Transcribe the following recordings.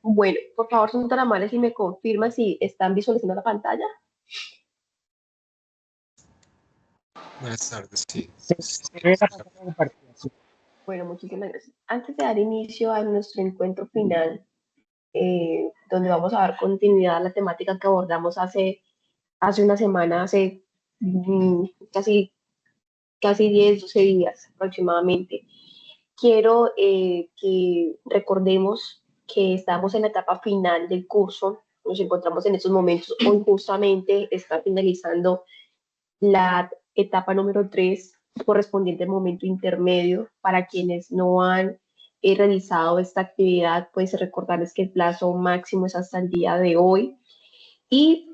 Bueno, por favor, son tan amables y me confirman si están visualizando la pantalla. Buenas tardes, sí. Se ve la pantalla compartida, sí. Bueno, muchísimas gracias. Antes de dar inicio a nuestro encuentro final, donde vamos a dar continuidad a la temática que abordamos hace una semana, hace casi, casi 10, 12 días aproximadamente, quiero que recordemos que estamos en la etapa final del curso. Nos encontramos en estos momentos. Hoy justamente está finalizando la etapa número 3 correspondiente al momento intermedio. Para quienes no han realizado esta actividad, pues recordarles que el plazo máximo es hasta el día de hoy. Y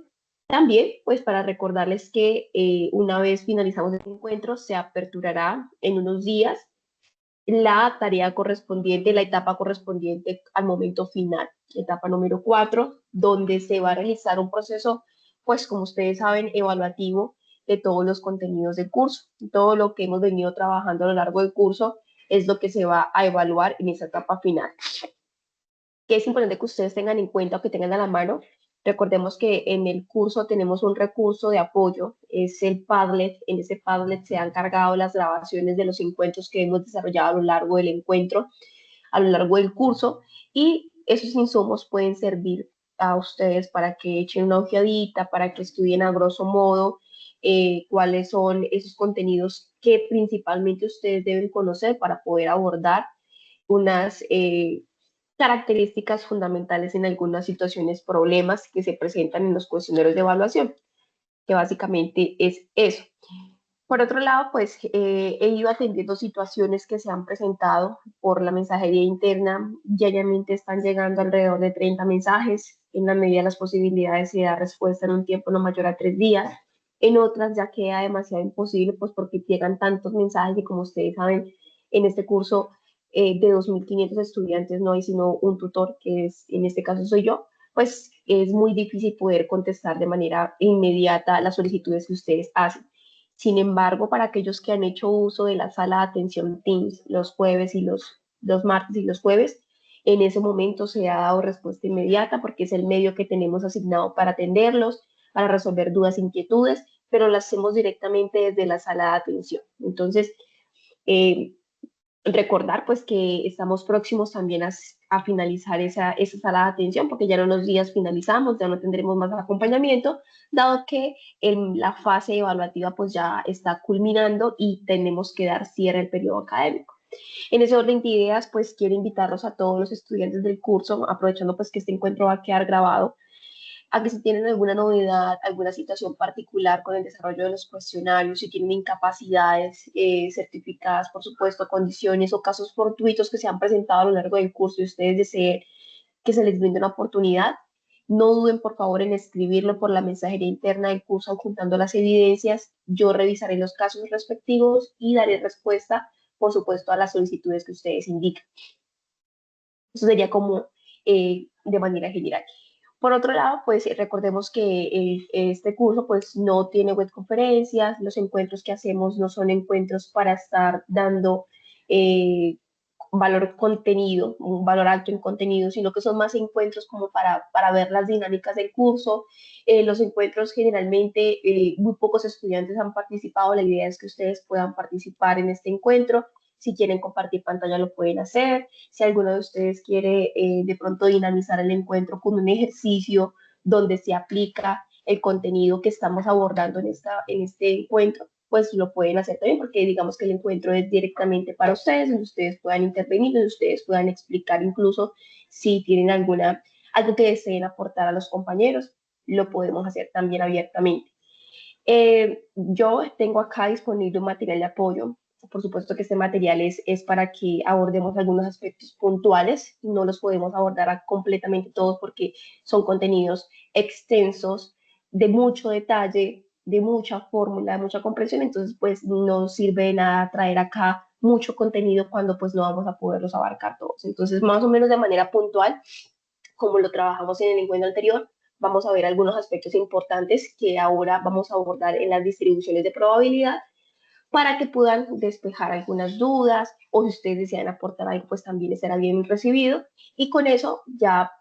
también, pues para recordarles que una vez finalizamos este encuentro, se aperturará en unos días la tarea correspondiente, la etapa correspondiente al momento final, etapa número 4, donde se va a realizar un proceso, pues como ustedes saben, evaluativo de todos los contenidos del curso. Todo lo que hemos venido trabajando a lo largo del curso es lo que se va a evaluar en esa etapa final. Que es importante que ustedes tengan en cuenta o que tengan a la mano. Recordemos que en el curso tenemos un recurso de apoyo, es el Padlet. En ese Padlet se han cargado las grabaciones de los encuentros que hemos desarrollado a lo largo del encuentro, a lo largo del curso, y esos insumos pueden servir a ustedes para que echen una ojeadita, para que estudien a grosso modo cuáles son esos contenidos que principalmente ustedes deben conocer para poder abordar unas características fundamentales en algunas situaciones, problemas que se presentan en los cuestionarios de evaluación, que básicamente es eso. Por otro lado, pues he ido atendiendo situaciones que se han presentado por la mensajería interna. Diariamente están llegando alrededor de 30 mensajes. En la medida de las posibilidades se da respuesta en un tiempo no mayor a 3 días. En otras ya queda demasiado imposible, pues porque llegan tantos mensajes y como ustedes saben, en este curso de 2.500 estudiantes no hay sino un tutor, que es, en este caso soy yo, pues es muy difícil poder contestar de manera inmediata las solicitudes que ustedes hacen. Sin embargo, para aquellos que han hecho uso de la sala de atención Teams los jueves y los martes y los jueves, en ese momento se ha dado respuesta inmediata porque es el medio que tenemos asignado para atenderlos, para resolver dudas, inquietudes, pero las hacemos directamente desde la sala de atención. Entonces, eh, recordar pues que estamos próximos también a finalizar esa sala de atención, porque ya en unos días finalizamos, ya no tendremos más acompañamiento, dado que la fase evaluativa pues ya está culminando y tenemos que dar cierre al periodo académico. En ese orden de ideas, pues quiero invitarlos a todos los estudiantes del curso, aprovechando pues que este encuentro va a quedar grabado, a que si tienen alguna novedad, alguna situación particular con el desarrollo de los cuestionarios, si tienen incapacidades certificadas, por supuesto, condiciones o casos fortuitos que se han presentado a lo largo del curso y ustedes deseen que se les brinde una oportunidad, no duden por favor en escribirlo por la mensajería interna del curso juntando las evidencias. Yo revisaré los casos respectivos y daré respuesta, por supuesto, a las solicitudes que ustedes indiquen. Eso sería como de manera general. Por otro lado, pues recordemos que este curso pues no tiene web conferencias, los encuentros que hacemos no son encuentros para estar dando eh, valor contenido, un valor alto en contenido, sino que son más encuentros como para ver las dinámicas del curso. Los encuentros generalmente muy pocos estudiantes han participado, la idea es que ustedes puedan participar en este encuentro. Si quieren compartir pantalla lo pueden hacer. Si alguno de ustedes quiere de pronto dinamizar el encuentro con un ejercicio donde se aplica el contenido que estamos abordando en este encuentro, pues lo pueden hacer también, porque digamos que el encuentro es directamente para ustedes, donde ustedes puedan intervenir, donde ustedes puedan explicar incluso si tienen algo que deseen aportar a los compañeros, lo podemos hacer también abiertamente. Yo tengo acá disponible un material de apoyo. Por supuesto que este material es para que abordemos algunos aspectos puntuales. No los podemos abordar completamente todos porque son contenidos extensos, de mucho detalle, de mucha fórmula, de mucha comprensión. Entonces, pues no sirve de nada traer acá mucho contenido cuando pues no vamos a poderlos abarcar todos. Entonces, más o menos de manera puntual, como lo trabajamos en el encuentro anterior, vamos a ver algunos aspectos importantes que ahora vamos a abordar en las distribuciones de probabilidad, para que puedan despejar algunas dudas, o si ustedes desean aportar algo, pues también será bien recibido. Y con eso ya,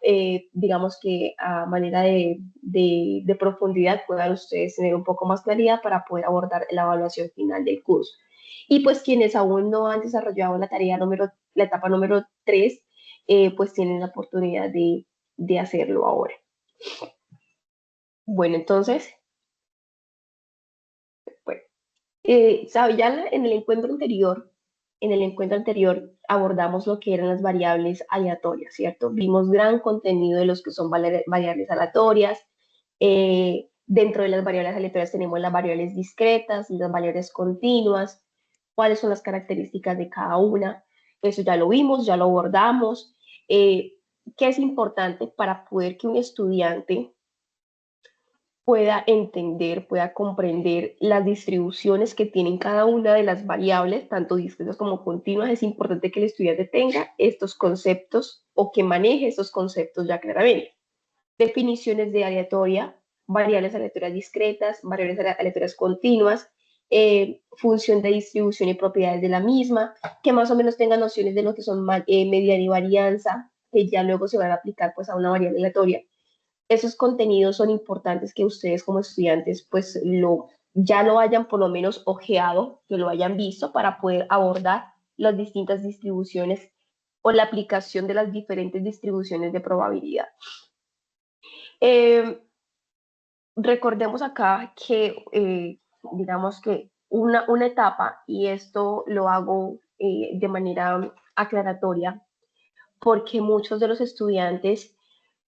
digamos que a manera de profundidad puedan ustedes tener un poco más claridad para poder abordar la evaluación final del curso. Y pues quienes aún no han desarrollado la etapa número 3, pues tienen la oportunidad de hacerlo ahora. Bueno, entonces, bueno, sabe, ya en el encuentro anterior abordamos lo que eran las variables aleatorias, ¿cierto? Vimos gran contenido de los que son variables aleatorias. Dentro de las variables aleatorias tenemos las variables discretas y las variables continuas. ¿Cuáles son las características de cada una? Eso ya lo vimos, ya lo abordamos. ¿Qué es importante para poder que un estudiante pueda entender, pueda comprender las distribuciones que tienen cada una de las variables, tanto discretas como continuas? Es importante que el estudiante tenga estos conceptos o que maneje estos conceptos ya claramente. Definiciones de aleatoria, variables aleatorias discretas, variables aleatorias continuas, función de distribución y propiedades de la misma, que más o menos tengan nociones de lo que son mediana y varianza, que ya luego se van a aplicar pues a una variable aleatoria. Esos contenidos son importantes que ustedes como estudiantes pues ya lo hayan por lo menos ojeado, que lo hayan visto para poder abordar las distintas distribuciones o la aplicación de las diferentes distribuciones de probabilidad. Recordemos acá que, digamos que una etapa, y esto lo hago de manera aclaratoria, porque muchos de los estudiantes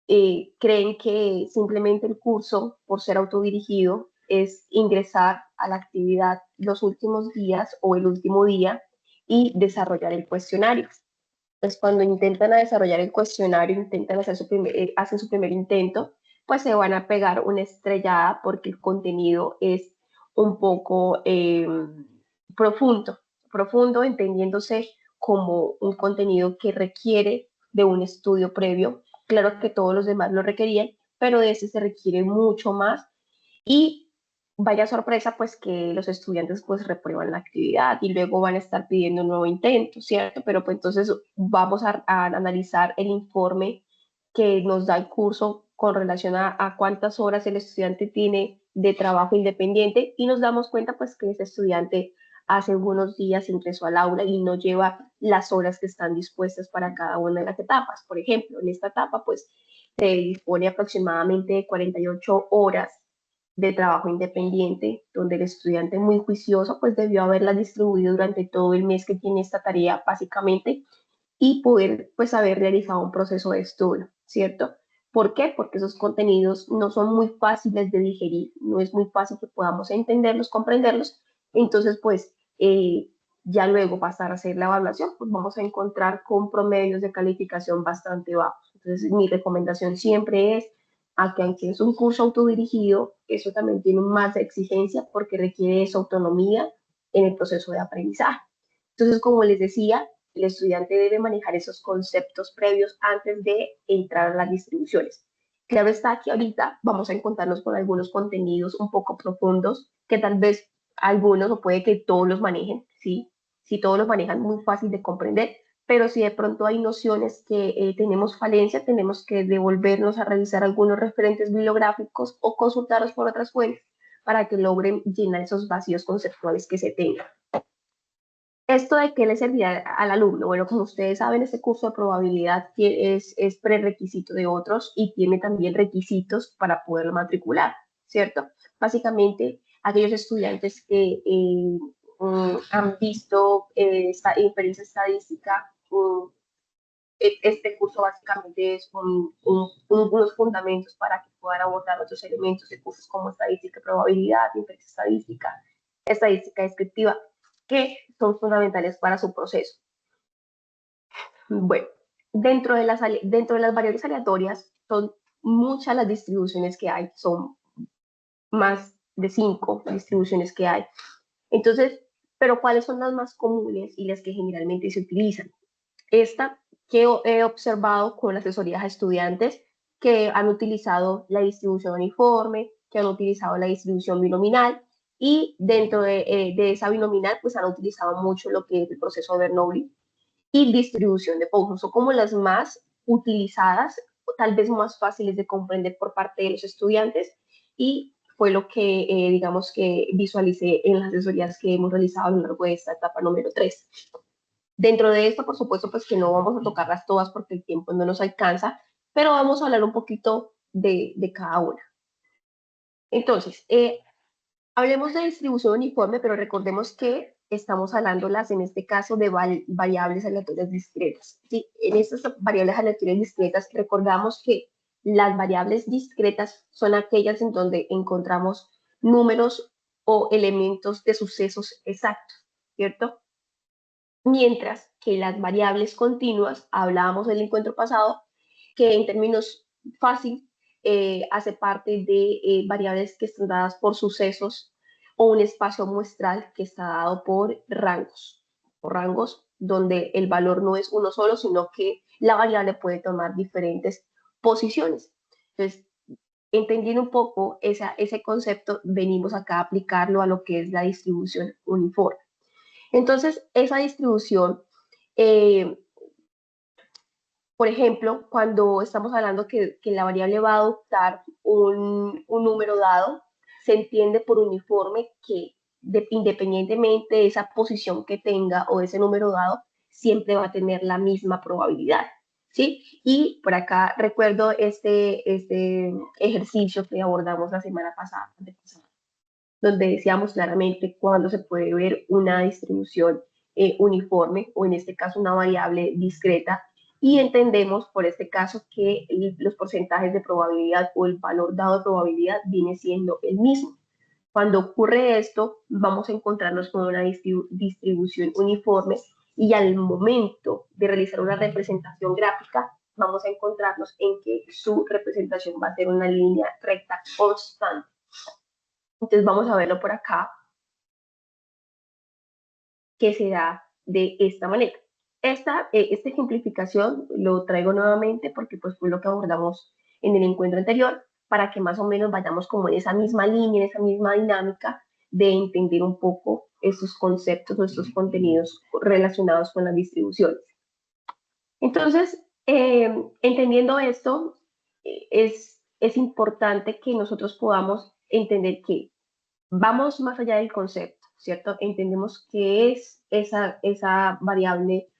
creen que simplemente el curso, por ser autodirigido, es ingresar a la actividad los últimos días o el último día y desarrollar el cuestionario. Pues cuando intentan a desarrollar el cuestionario, intentan hacer hacen su primer intento, pues se van a pegar una estrellada porque el contenido es un poco profundo, entendiéndose como un contenido que requiere de un estudio previo. Claro que todos los demás lo requerían, pero de ese se requiere mucho más. Y vaya sorpresa, pues que los estudiantes pues reprueban la actividad y luego van a estar pidiendo un nuevo intento, ¿cierto? Pero pues entonces vamos a analizar el informe que nos da el curso con relación a cuántas horas el estudiante tiene de trabajo independiente, y nos damos cuenta pues que ese estudiante hace algunos días ingresó al aula y no lleva las horas que están dispuestas para cada una de las etapas. Por ejemplo, en esta etapa pues se dispone aproximadamente de 48 horas de trabajo independiente, donde el estudiante muy juicioso pues debió haberla distribuido durante todo el mes que tiene esta tarea básicamente, y poder pues haber realizado un proceso de estudio, ¿cierto? ¿Por qué? Porque esos contenidos no son muy fáciles de digerir, no es muy fácil que podamos entenderlos, comprenderlos. Entonces pues ya luego pasar a hacer la evaluación, pues vamos a encontrar con promedios de calificación bastante bajos. Entonces mi recomendación siempre es a que, aunque es un curso autodirigido, eso también tiene más exigencia porque requiere esa autonomía en el proceso de aprendizaje. Entonces, como les decía, el estudiante debe manejar esos conceptos previos antes de entrar a las distribuciones. Claro está que ahorita vamos a encontrarnos con algunos contenidos un poco profundos que tal vez algunos o puede que todos los manejen, ¿sí? Si todos los manejan, muy fácil de comprender, pero si de pronto hay nociones que tenemos falencia, tenemos que devolvernos a revisar algunos referentes bibliográficos o consultarlos por otras fuentes para que logren llenar esos vacíos conceptuales que se tengan. ¿Esto de qué le servirá al alumno? Bueno, como ustedes saben, este curso de probabilidad es prerequisito de otros y tiene también requisitos para poderlo matricular, ¿cierto? Básicamente, aquellos estudiantes que han visto esta experiencia estadística, este curso básicamente es unos fundamentos para que puedan abordar otros elementos de cursos como estadística, probabilidad, inferencia estadística, estadística descriptiva, que son fundamentales para su proceso. Bueno, dentro de las variables aleatorias son muchas las distribuciones que hay, son más de 5 distribuciones que hay. Entonces, pero ¿cuáles son las más comunes y las que generalmente se utilizan? Esta que he observado con asesorías a estudiantes que han utilizado la distribución uniforme, que han utilizado la distribución binominal, Y dentro de esa binominal, pues han utilizado mucho lo que es el proceso de Bernoulli y distribución de Poisson. Son como las más utilizadas, tal vez más fáciles de comprender por parte de los estudiantes, y fue lo que, digamos, que visualicé en las asesorías que hemos realizado a lo largo de esta etapa número 3. Dentro de esto, por supuesto, pues que no vamos a tocarlas todas porque el tiempo no nos alcanza, pero vamos a hablar un poquito de cada una. Entonces, hablemos de distribución uniforme, pero recordemos que estamos hablándolas en este caso de variables aleatorias discretas. ¿Sí? En estas variables aleatorias discretas recordamos que las variables discretas son aquellas en donde encontramos números o elementos de sucesos exactos, ¿cierto? Mientras que las variables continuas, hablábamos del encuentro pasado, que en términos fácil hace parte de variables que están dadas por sucesos o un espacio muestral que está dado por rangos donde el valor no es uno solo, sino que la variable puede tomar diferentes posiciones. Entonces, entendiendo un poco ese concepto, venimos acá a aplicarlo a lo que es la distribución uniforme. Entonces, esa distribución, eh, por ejemplo, cuando estamos hablando que la variable va a adoptar un número dado, se entiende por uniforme que independientemente de esa posición que tenga o de ese número dado, siempre va a tener la misma probabilidad, ¿sí? Y por acá recuerdo este ejercicio que abordamos la semana pasada, donde decíamos claramente cuándo se puede ver una distribución uniforme o en este caso una variable discreta, y entendemos por este caso que los porcentajes de probabilidad o el valor dado de probabilidad viene siendo el mismo. Cuando ocurre esto, vamos a encontrarnos con una distribución uniforme, y al momento de realizar una representación gráfica, vamos a encontrarnos en que su representación va a ser una línea recta constante. Entonces vamos a verlo por acá, que se da de esta manera. Esta ejemplificación lo traigo nuevamente porque pues fue lo que abordamos en el encuentro anterior, para que más o menos vayamos como en esa misma línea, en esa misma dinámica de entender un poco estos conceptos o estos contenidos relacionados con las distribuciones. Entonces, entendiendo esto, es importante que nosotros podamos entender que vamos más allá del concepto, ¿cierto? Entendemos qué es esa variable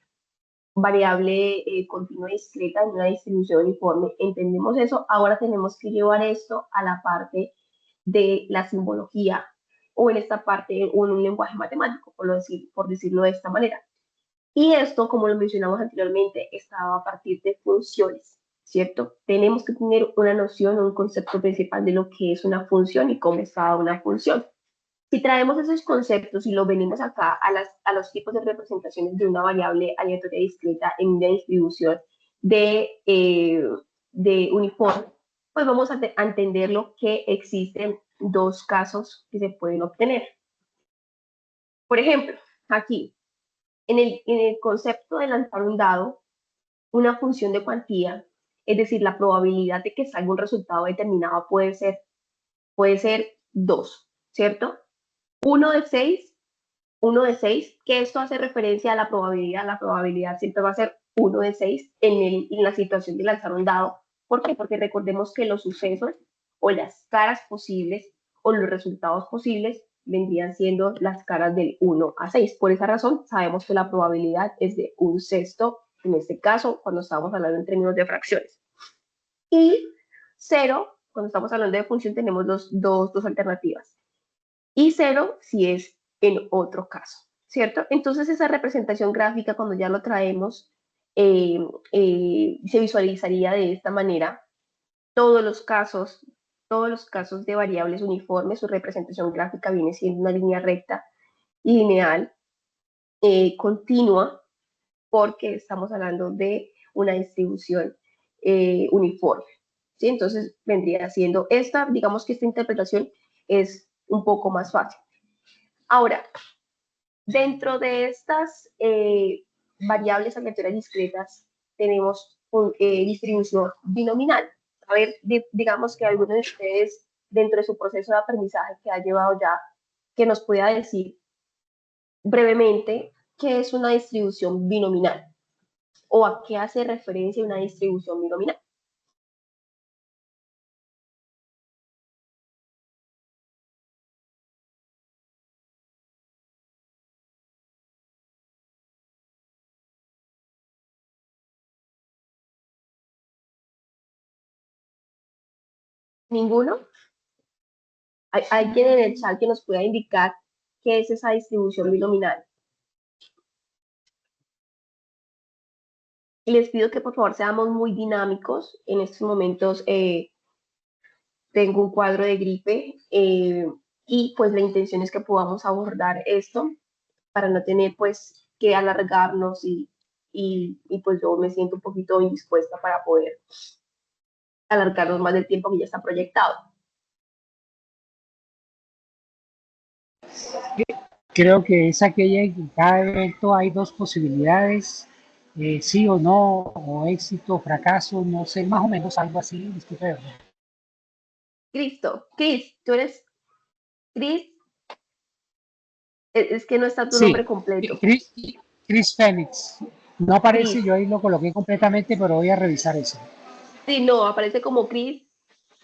continua discreta en una distribución uniforme. Entendemos eso, ahora tenemos que llevar esto a la parte de la simbología, o en esta parte un lenguaje matemático, por decirlo de esta manera. Y esto, como lo mencionamos anteriormente, estaba a partir de funciones, ¿cierto? Tenemos que tener una noción o un concepto principal de lo que es una función y cómo está dada una función. Si traemos esos conceptos y los venimos acá a los tipos de representaciones de una variable aleatoria discreta en una distribución de uniforme, pues vamos a entenderlo que existen dos casos que se pueden obtener. Por ejemplo, aquí, en el concepto de lanzar un dado, una función de cuantía, es decir, la probabilidad de que salga un resultado determinado puede ser 2, ¿cierto? 1 de 6, que esto hace referencia a la probabilidad siempre va a ser 1 de 6 en la situación de lanzar un dado. ¿Por qué? Porque recordemos que los sucesos o las caras posibles o los resultados posibles vendrían siendo las caras del 1 a 6. Por esa razón sabemos que la probabilidad es de 1/6, en este caso, cuando estamos hablando en términos de fracciones. Y 0, cuando estamos hablando de función, tenemos dos alternativas. Y 0 si es en otro caso, ¿cierto? Entonces esa representación gráfica, cuando ya lo traemos, se visualizaría de esta manera. Todos los casos de variables uniformes, su representación gráfica viene siendo una línea recta y lineal, continua, porque estamos hablando de una distribución uniforme, ¿sí? Entonces vendría siendo esta, digamos que esta interpretación es un poco más fácil. Ahora, dentro de estas variables aleatorias discretas tenemos distribución binominal. A ver, digamos que alguno de ustedes, dentro de su proceso de aprendizaje que ha llevado ya, que nos pueda decir brevemente qué es una distribución binominal o a qué hace referencia una distribución binominal. ¿Ninguno? ¿Hay alguien en el chat que nos pueda indicar qué es esa distribución binominal? Les pido que por favor seamos muy dinámicos. En estos momentos tengo un cuadro de gripe y pues la intención es que podamos abordar esto para no tener pues que alargarnos y pues yo me siento un poquito indispuesta para poder alargarnos más del tiempo que ya está proyectado. Creo que es aquella en que cada evento hay dos posibilidades, sí o no, o éxito, fracaso, no sé, más o menos algo así, disculpe, ¿verdad? Cris, tú eres Cris, es que no está tu nombre Sí, completo. Chris Phoenix. No aparece, Cris, yo ahí lo coloqué completamente, pero voy a revisar eso. sí, no, aparece como Cris,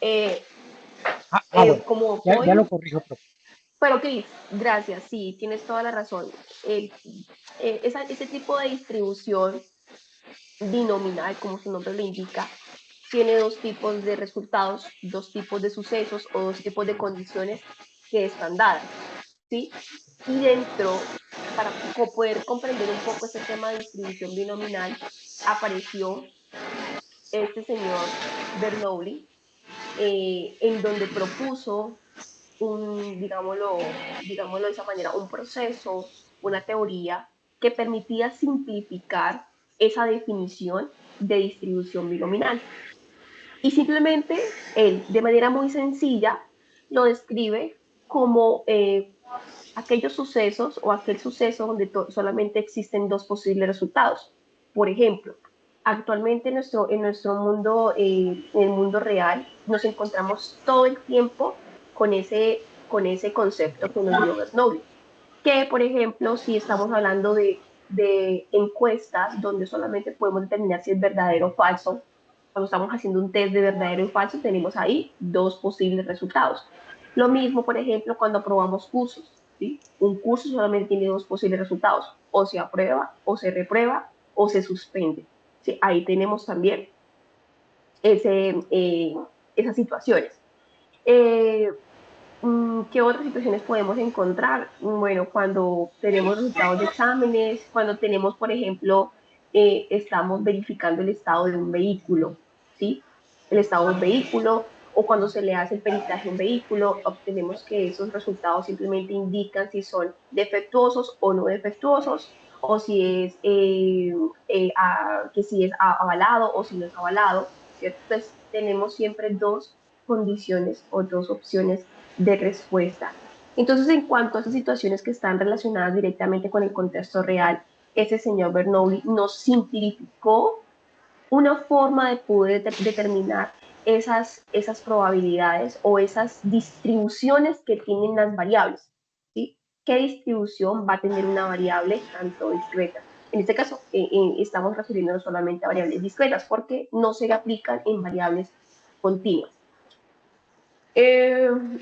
eh, Bueno, como ya lo Point, corrijo, profe. pero Cris, gracias, sí, tienes toda la razón. Ese tipo de distribución binominal, como su nombre lo indica, tiene dos tipos de resultados, dos tipos de sucesos o dos tipos de condiciones que están dadas, ¿sí? Y dentro, para poder comprender un poco este tema de distribución binominal, apareció este señor Bernoulli, en donde propuso digámoslo de esa manera, un proceso, una teoría que permitía simplificar esa definición de distribución binominal. Y simplemente él, de manera muy sencilla, lo describe como aquellos sucesos o aquel suceso donde solamente existen dos posibles resultados. Por ejemplo, actualmente en nuestro mundo, en el mundo real, nos encontramos todo el tiempo con ese concepto que nos dio Bernoulli. Que, por ejemplo, si estamos hablando de encuestas donde solamente podemos determinar si es verdadero o falso, cuando estamos haciendo un test de verdadero y falso, tenemos ahí dos posibles resultados. Lo mismo, por ejemplo, cuando aprobamos cursos. ¿Sí? Un curso solamente tiene dos posibles resultados, o se aprueba, o se reprueba, o se suspende. ¿Sí? Ahí tenemos también esas situaciones. Eh, ¿Qué otras situaciones podemos encontrar? Bueno, cuando tenemos resultados de exámenes, cuando tenemos, por ejemplo, estamos verificando el estado de un vehículo, ¿sí? El estado de un vehículo, o cuando se le hace el peritaje a un vehículo, obtenemos que esos resultados simplemente indican si son defectuosos o no defectuosos, o si es, que si es avalado o si no es avalado, ¿cierto? Entonces, tenemos siempre dos condiciones o dos opciones de respuesta. Entonces, en cuanto a esas situaciones que están relacionadas directamente con el contexto real, ese señor Bernoulli nos simplificó una forma de poder determinar esas probabilidades o esas distribuciones que tienen las variables. ¿Sí? ¿Qué distribución va a tener una variable tanto discreta? En este caso, estamos refiriéndonos solamente a variables discretas porque no se aplican en variables continuas.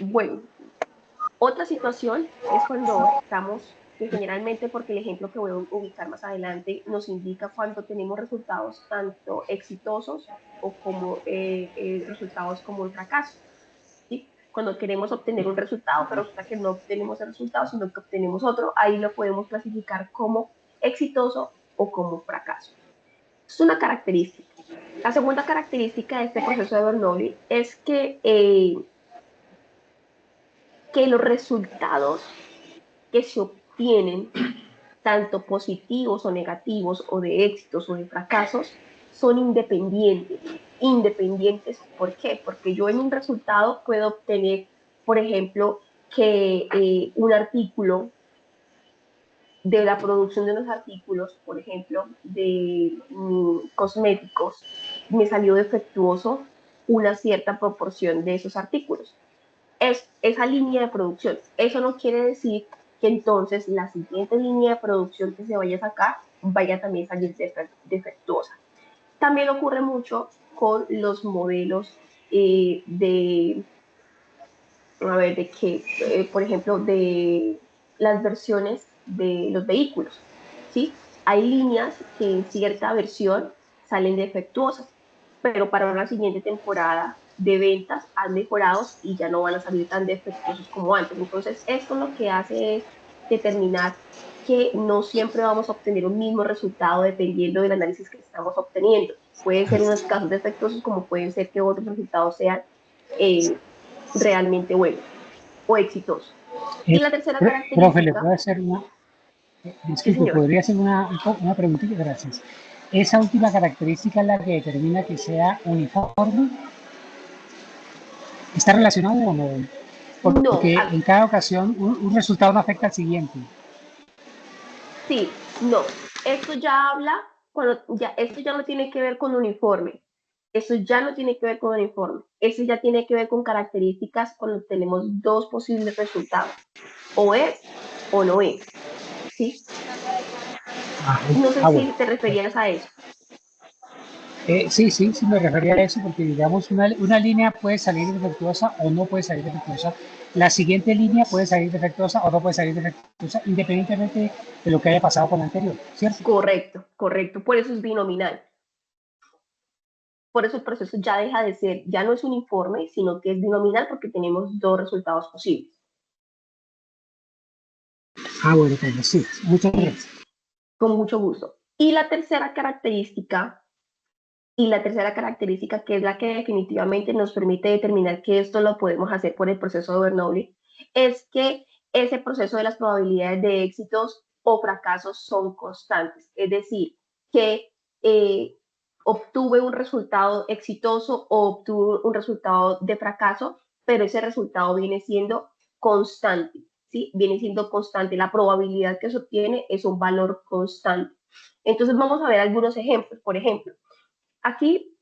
Bueno, otra situación es cuando estamos, que generalmente, porque el ejemplo que voy a ubicar más adelante nos indica cuando tenemos resultados tanto exitosos o como resultados como un fracaso. ¿Sí? Cuando queremos obtener un resultado, pero resulta que no obtenemos el resultado, sino que obtenemos otro, ahí lo podemos clasificar como exitoso o como fracaso. Es una característica. La segunda característica de este proceso de Bernoulli es que los resultados que se obtienen, tanto positivos o negativos, o de éxitos o de fracasos, son independientes. Independientes, ¿por qué? Porque yo en un resultado puedo obtener, por ejemplo, que un artículo de la producción de los artículos, por ejemplo, de cosméticos, me salió defectuoso una cierta proporción de esos artículos. es esa línea de producción. Eso no quiere decir que entonces la siguiente línea de producción que se vaya a sacar vaya también a salir defectuosa. También ocurre mucho con los modelos de que, por ejemplo, de las versiones de los vehículos, ¿sí? Hay líneas que en cierta versión salen defectuosas, pero para una siguiente temporada de ventas han mejorado y ya no van a salir tan defectuosos como antes. Entonces, esto lo que hace es determinar que no siempre vamos a obtener un mismo resultado dependiendo del análisis que estamos obteniendo. Puede ser unos casos defectuosos como pueden ser que otros resultados sean eh, realmente buenos o exitosos. Y Eh, la tercera profe, ¿le puedo característica, hacer una, sí disculpe, señor, podría hacer una preguntita? Gracias. ¿Esa última característica es la que determina que sea uniforme? ¿Está relacionado o no? no, Porque en cada ocasión un resultado no afecta al siguiente. sí, no, esto ya habla, esto ya no tiene que ver con uniforme, eso ya no tiene que ver con uniforme, eso ya tiene que ver con características cuando tenemos dos posibles resultados, o es o no es, ¿sí? Ah, No sé bueno. si te referías a eso. Sí, sí, sí me refería a eso porque digamos una línea puede salir defectuosa o no puede salir defectuosa. La siguiente línea puede salir defectuosa o no puede salir defectuosa independientemente de lo que haya pasado con la anterior, ¿cierto? Correcto, correcto, por eso es binominal. Por eso el proceso ya deja de ser, ya no es uniforme, sino que es binominal porque tenemos dos resultados posibles. Ah, bueno, pues sí, muchas ¿Sí? gracias. Con mucho gusto. Y la tercera característica, que es la que definitivamente nos permite determinar que esto lo podemos hacer por el proceso de Bernoulli, es que ese proceso de las probabilidades de éxitos o fracasos son constantes. Es decir, que eh, obtuve un resultado exitoso o obtuve un resultado de fracaso, pero ese resultado viene siendo constante, ¿sí? Viene siendo constante. La probabilidad que se obtiene es un valor constante. Entonces vamos a ver algunos ejemplos. Por ejemplo, aquí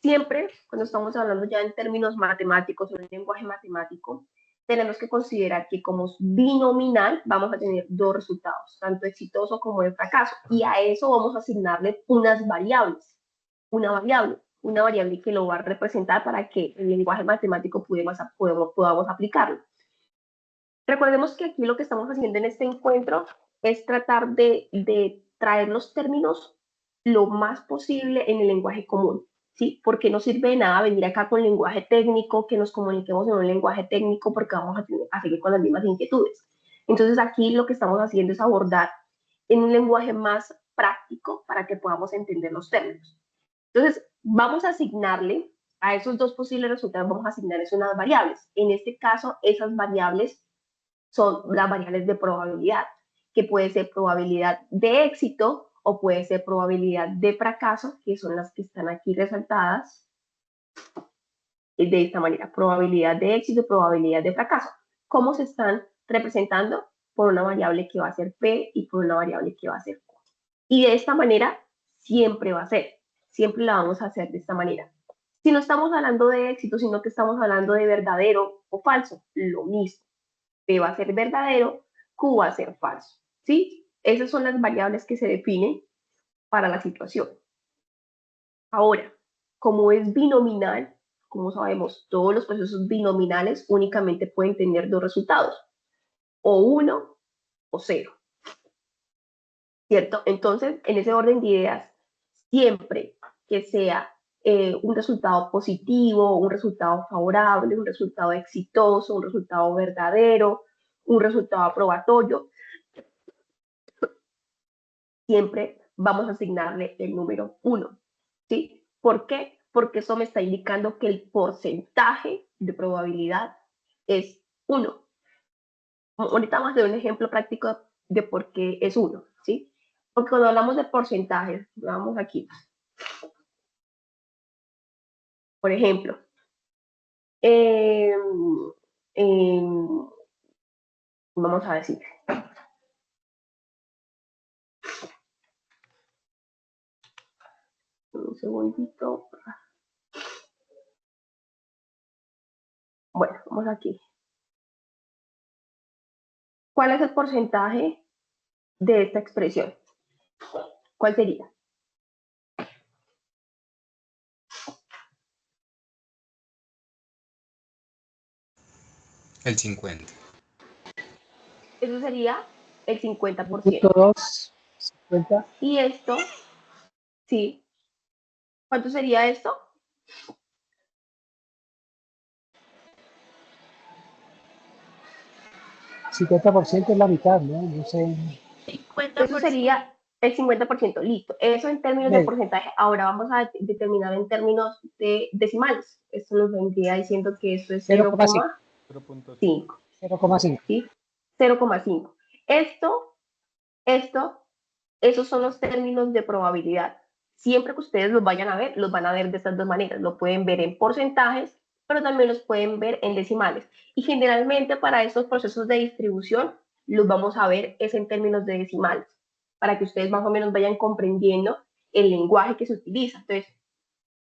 siempre cuando estamos hablando ya en términos matemáticos o en lenguaje matemático, tenemos que considerar que como es binominal vamos a tener dos resultados, tanto exitoso como de fracaso, y a eso vamos a asignarle unas variables, una variable que lo va a representar para que el lenguaje matemático podamos aplicarlo. Recordemos que aquí lo que estamos haciendo en este encuentro es tratar de traer los términos lo más posible en el lenguaje común, ¿sí? Porque no sirve de nada venir acá con lenguaje técnico, que nos comuniquemos en un lenguaje técnico porque vamos a seguir con las mismas inquietudes. Entonces aquí lo que estamos haciendo es abordar en un lenguaje más práctico para que podamos entender los términos. Entonces vamos a asignarle a esos dos posibles resultados, vamos a asignarles unas variables. En este caso, esas variables son las variables de probabilidad, que puede ser probabilidad de éxito o puede ser probabilidad de fracaso, que son las que están aquí resaltadas de esta manera, probabilidad de éxito y probabilidad de fracaso. ¿Cómo se están representando? Por una variable que va a ser P y por una variable que va a ser Q. Y de esta manera siempre va a ser, siempre la vamos a hacer de esta manera. Si no estamos hablando de éxito, sino que estamos hablando de verdadero o falso, lo mismo. P va a ser verdadero, Q va a ser falso, ¿sí? Esas son las variables que se definen para la situación. Ahora, como es binominal, como sabemos, todos los procesos binominales únicamente pueden tener dos resultados, o 1 o 0, ¿cierto? Entonces, en ese orden de ideas, siempre que sea un resultado positivo, un resultado favorable, un resultado exitoso, un resultado verdadero, un resultado aprobatorio, siempre vamos a asignarle el número 1, ¿sí? ¿Por qué? Porque eso me está indicando que el porcentaje de probabilidad es 1. Ahorita vamos a hacer un ejemplo práctico de por qué es 1, ¿sí? Porque cuando hablamos de porcentajes, vamos aquí. Por ejemplo, eh, eh, vamos a decir, un segundito. Bueno, vamos aquí. ¿Cuál es el porcentaje de esta expresión? ¿Cuál sería? El 50. Eso sería el 50%. Punto 2, 50. Y esto, sí. ¿Cuánto sería esto? 50% es la mitad, ¿no? No sé. Eso sería el 50%, listo. Eso en términos de Medio. porcentaje. Ahora vamos a determinar en términos de decimales. Esto nos vendría diciendo que esto es 0,5. 0,5, 0,5. ¿sí? 0,5. Esto, esos son los términos de probabilidad. Siempre que ustedes los vayan a ver, los van a ver de estas dos maneras. Lo pueden ver en porcentajes, pero también los pueden ver en decimales. Y generalmente para estos procesos de distribución, los vamos a ver es en términos de decimales, para que ustedes más o menos vayan comprendiendo el lenguaje que se utiliza. Entonces,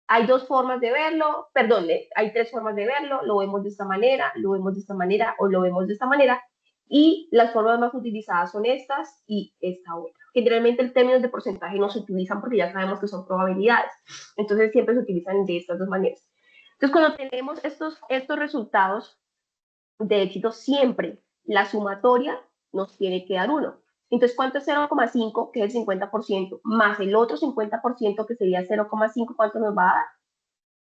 hay dos formas de verlo, perdón, hay tres formas de verlo, lo vemos de esta manera, lo vemos de esta manera o lo vemos de esta manera, y las formas más utilizadas son estas y esta otra. Generalmente en términos de porcentaje no se utilizan porque ya sabemos que son probabilidades, entonces siempre se utilizan de estas dos maneras. Entonces cuando tenemos estos resultados de éxito, siempre la sumatoria nos tiene que dar 1. Entonces, ¿cuánto es 0,5, que es el 50%, más el otro 50%, que sería 0,5, ¿cuánto nos va a dar?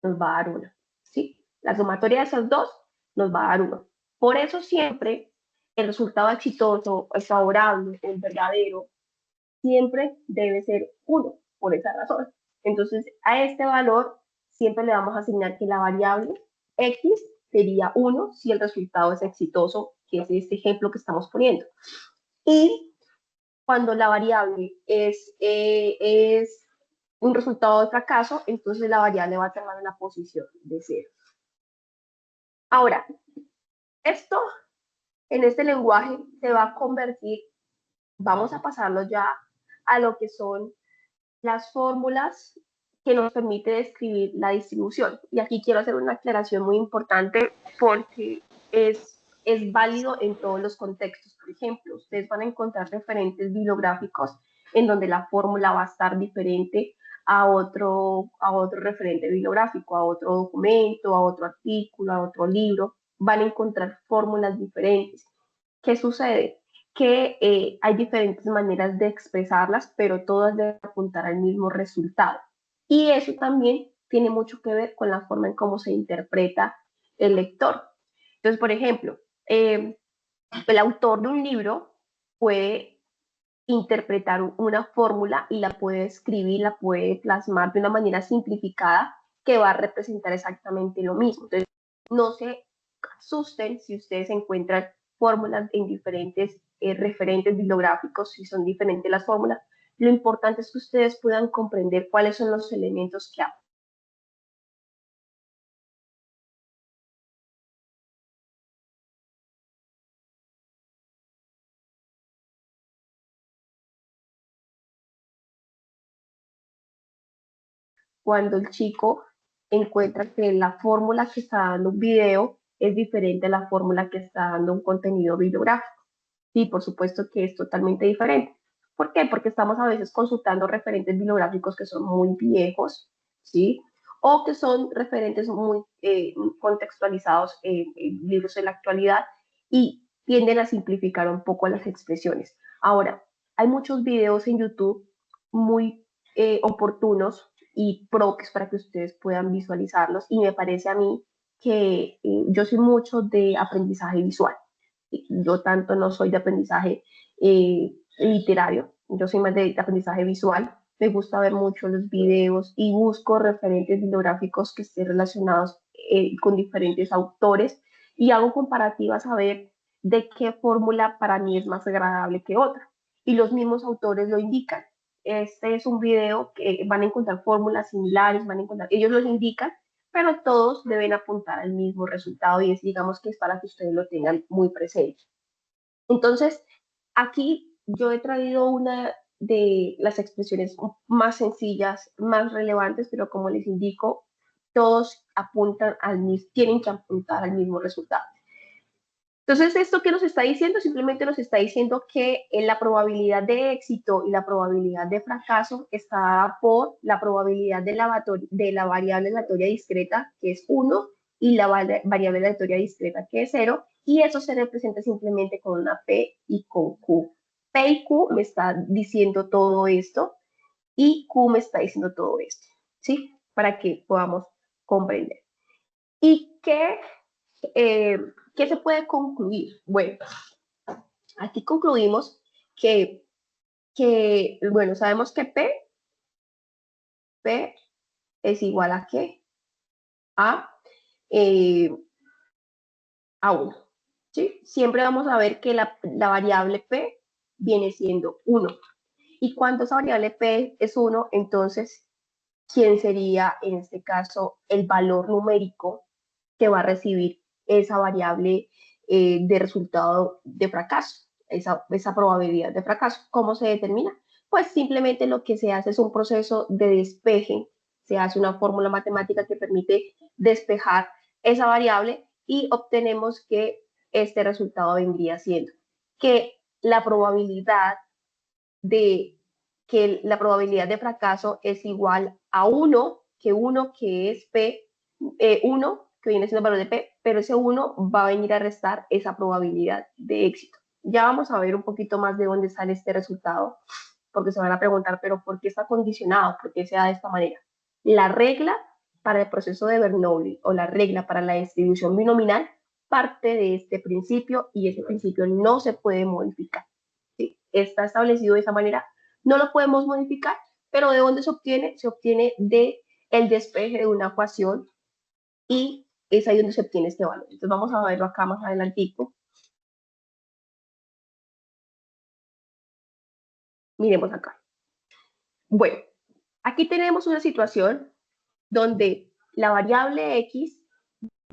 Nos va a dar 1. ¿Sí? La sumatoria de esas dos nos va a dar 1. Por eso siempre el resultado exitoso, el favorable, el verdadero, siempre debe ser 1, por esa razón. Entonces, a este valor siempre le vamos a asignar que la variable x sería 1 si el resultado es exitoso, que es este ejemplo que estamos poniendo. Y cuando la variable es un resultado de fracaso, entonces la variable va a tomar en la posición de 0. Ahora, esto en este lenguaje se va a convertir, vamos a pasarlo ya a lo que son las fórmulas que nos permite describir la distribución. Y aquí quiero hacer una aclaración muy importante porque es válido en todos los contextos. Por ejemplo, ustedes van a encontrar referentes bibliográficos en donde la fórmula va a estar diferente a otro referente bibliográfico, a otro documento, a otro artículo, a otro libro. Van a encontrar fórmulas diferentes. ¿Qué sucede? Que hay diferentes maneras de expresarlas, pero todas deben apuntar al mismo resultado. Y eso también tiene mucho que ver con la forma en cómo se interpreta el lector. Entonces, por ejemplo, el autor de un libro puede interpretar una fórmula y la puede escribir, la puede plasmar de una manera simplificada que va a representar exactamente lo mismo. Entonces, no se asusten si ustedes encuentran fórmulas en diferentes referentes bibliográficos, si son diferentes las fórmulas. Lo importante es que ustedes puedan comprender cuáles son los elementos que aportan. Cuando el chico encuentra que la fórmula que está dando un video es diferente a la fórmula que está dando un contenido bibliográfico. Sí, por supuesto que es totalmente diferente. ¿Por qué? Porque estamos a veces consultando referentes bibliográficos que son muy viejos, ¿sí? O que son referentes muy contextualizados en libros de la actualidad y tienden a simplificar un poco las expresiones. Ahora, hay muchos videos en YouTube muy oportunos y prox para que ustedes puedan visualizarlos y me parece a mí que yo soy mucho de aprendizaje visual. Yo tanto no soy de aprendizaje literario, yo soy más de aprendizaje visual. Me gusta ver mucho los videos y busco referentes bibliográficos que estén relacionados con diferentes autores y hago comparativas a ver de qué fórmula para mí es más agradable que otra. Y los mismos autores lo indican. Este es un video que van a encontrar fórmulas similares, van a encontrar, ellos los indican, pero todos deben apuntar al mismo resultado y es, digamos que es para que ustedes lo tengan muy presente. Entonces, aquí yo he traído una de las expresiones más sencillas, más relevantes, pero como les indico, todos apuntan tienen que apuntar al mismo resultado. Entonces, ¿esto qué nos está diciendo? Simplemente nos está diciendo que la probabilidad de éxito y la probabilidad de fracaso está dada por la probabilidad de la variable aleatoria discreta, que es 1, y la variable aleatoria discreta, que es 0, y eso se representa simplemente con una P y con Q. P y Q me está diciendo todo esto, y Q me está diciendo todo esto, ¿sí? Para que podamos comprender. ¿Y qué se puede concluir? Bueno, aquí concluimos que bueno, sabemos que P es igual a ¿qué? A 1, ¿sí? Siempre vamos a ver que la variable P viene siendo 1. Y cuando esa variable P es 1, entonces, ¿quién sería en este caso el valor numérico que va a recibir esa variable de resultado de fracaso, esa probabilidad de fracaso? ¿Cómo se determina? Pues simplemente lo que se hace es un proceso de despeje, se hace una fórmula matemática que permite despejar esa variable y obtenemos que este resultado vendría siendo que la probabilidad de fracaso es igual a 1, que es P, 1, que viene siendo el valor de P, pero ese 1 va a venir a restar esa probabilidad de éxito. Ya vamos a ver un poquito más de dónde sale este resultado, porque se van a preguntar, pero ¿por qué está condicionado? ¿Por qué se da de esta manera? La regla para el proceso de Bernoulli o la regla para la distribución binominal parte de este principio y ese principio no se puede modificar. ¿Sí? Está establecido de esa manera, no lo podemos modificar, pero ¿de dónde se obtiene? Se obtiene de el despeje de una ecuación y es ahí donde se obtiene este valor. Entonces vamos a verlo acá más adelantico. Miremos acá. Bueno, aquí tenemos una situación donde la variable X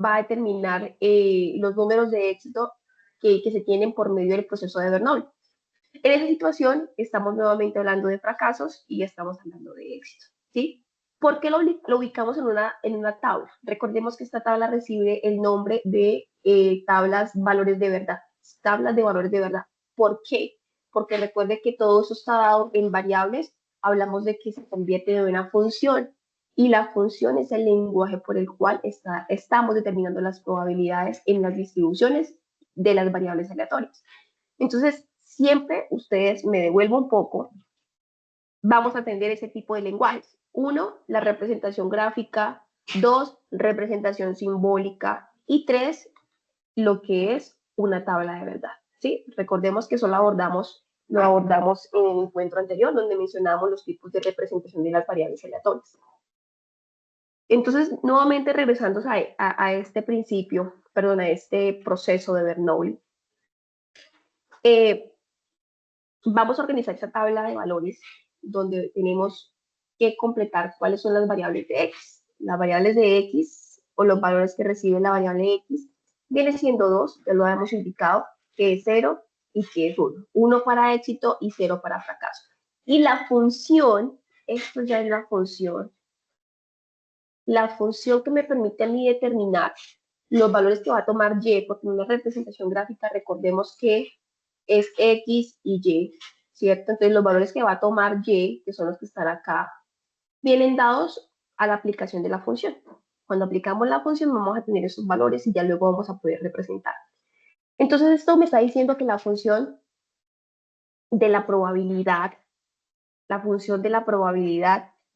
va a determinar los números de éxito que se tienen por medio del proceso de Bernoulli. En esa situación estamos nuevamente hablando de fracasos y estamos hablando de éxito, ¿sí? ¿Por qué lo ubicamos en una tabla? Recordemos que esta tabla recibe el nombre de tablas valores de verdad, tablas de valores de verdad. ¿Por qué? Porque recuerde que todo eso está dado en variables, hablamos de que se convierte en una función y la función es el lenguaje por el cual estamos determinando las probabilidades en las distribuciones de las variables aleatorias. Entonces, siempre ustedes me devuelvo un poco, vamos a atender ese tipo de lenguajes. 1, la representación gráfica. 2, representación simbólica. Y 3, lo que es una tabla de verdad. ¿Sí? Recordemos que eso lo abordamos en el encuentro anterior, donde mencionamos los tipos de representación de las variables aleatorias. Entonces, nuevamente regresando a este principio, perdón, a este proceso de Bernoulli, vamos a organizar esa tabla de valores donde tenemos que completar cuáles son las variables de X. Las variables de X o los valores que recibe la variable X viene siendo 2, ya lo hemos indicado, que es 0 y que es 1. 1 para éxito y 0 para fracaso. Y la función, esto ya es la función que me permite a mí determinar los valores que va a tomar Y, porque en una representación gráfica recordemos que es X y Y, ¿cierto? Entonces los valores que va a tomar Y, que son los que están acá, vienen dados a la aplicación de la función. Cuando aplicamos la función vamos a tener esos valores y ya luego vamos a poder representar. Entonces esto me está diciendo que la función de la probabilidad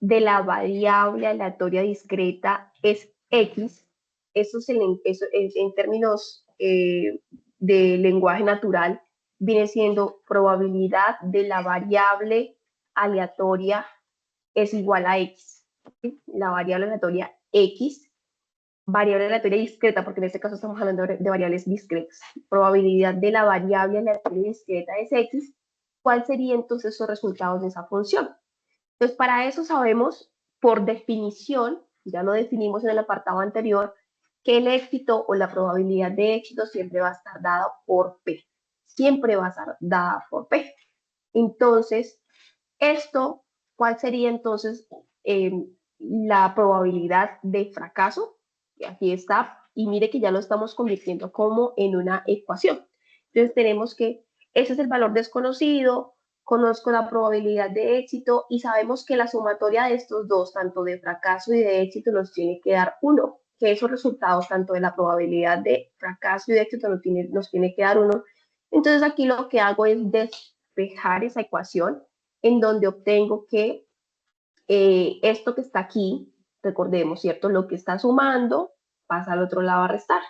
de la variable aleatoria discreta es X. Eso en términos de lenguaje natural viene siendo probabilidad de la variable aleatoria es igual a X. ¿Sí? La variable aleatoria X, variable aleatoria discreta, porque en este caso estamos hablando de variables discretas. Probabilidad de la variable aleatoria discreta es X. ¿Cuál sería entonces los resultados de esa función? Entonces, para eso sabemos, por definición, ya lo definimos en el apartado anterior, que el éxito o la probabilidad de éxito siempre va a estar dada por P. Siempre va a estar dada por P. Entonces, ¿cuál sería entonces la probabilidad de fracaso, que aquí está, y mire que ya lo estamos convirtiendo como en una ecuación. Entonces tenemos que, ese es el valor desconocido, conozco la probabilidad de éxito y sabemos que la sumatoria de estos dos, tanto de fracaso y de éxito, nos tiene que dar 1, que esos resultados, tanto de la probabilidad de fracaso y de éxito, nos tiene que dar 1. Entonces aquí lo que hago es despejar esa ecuación en donde obtengo que esto que está aquí, recordemos, ¿cierto? Lo que está sumando pasa al otro lado a restar.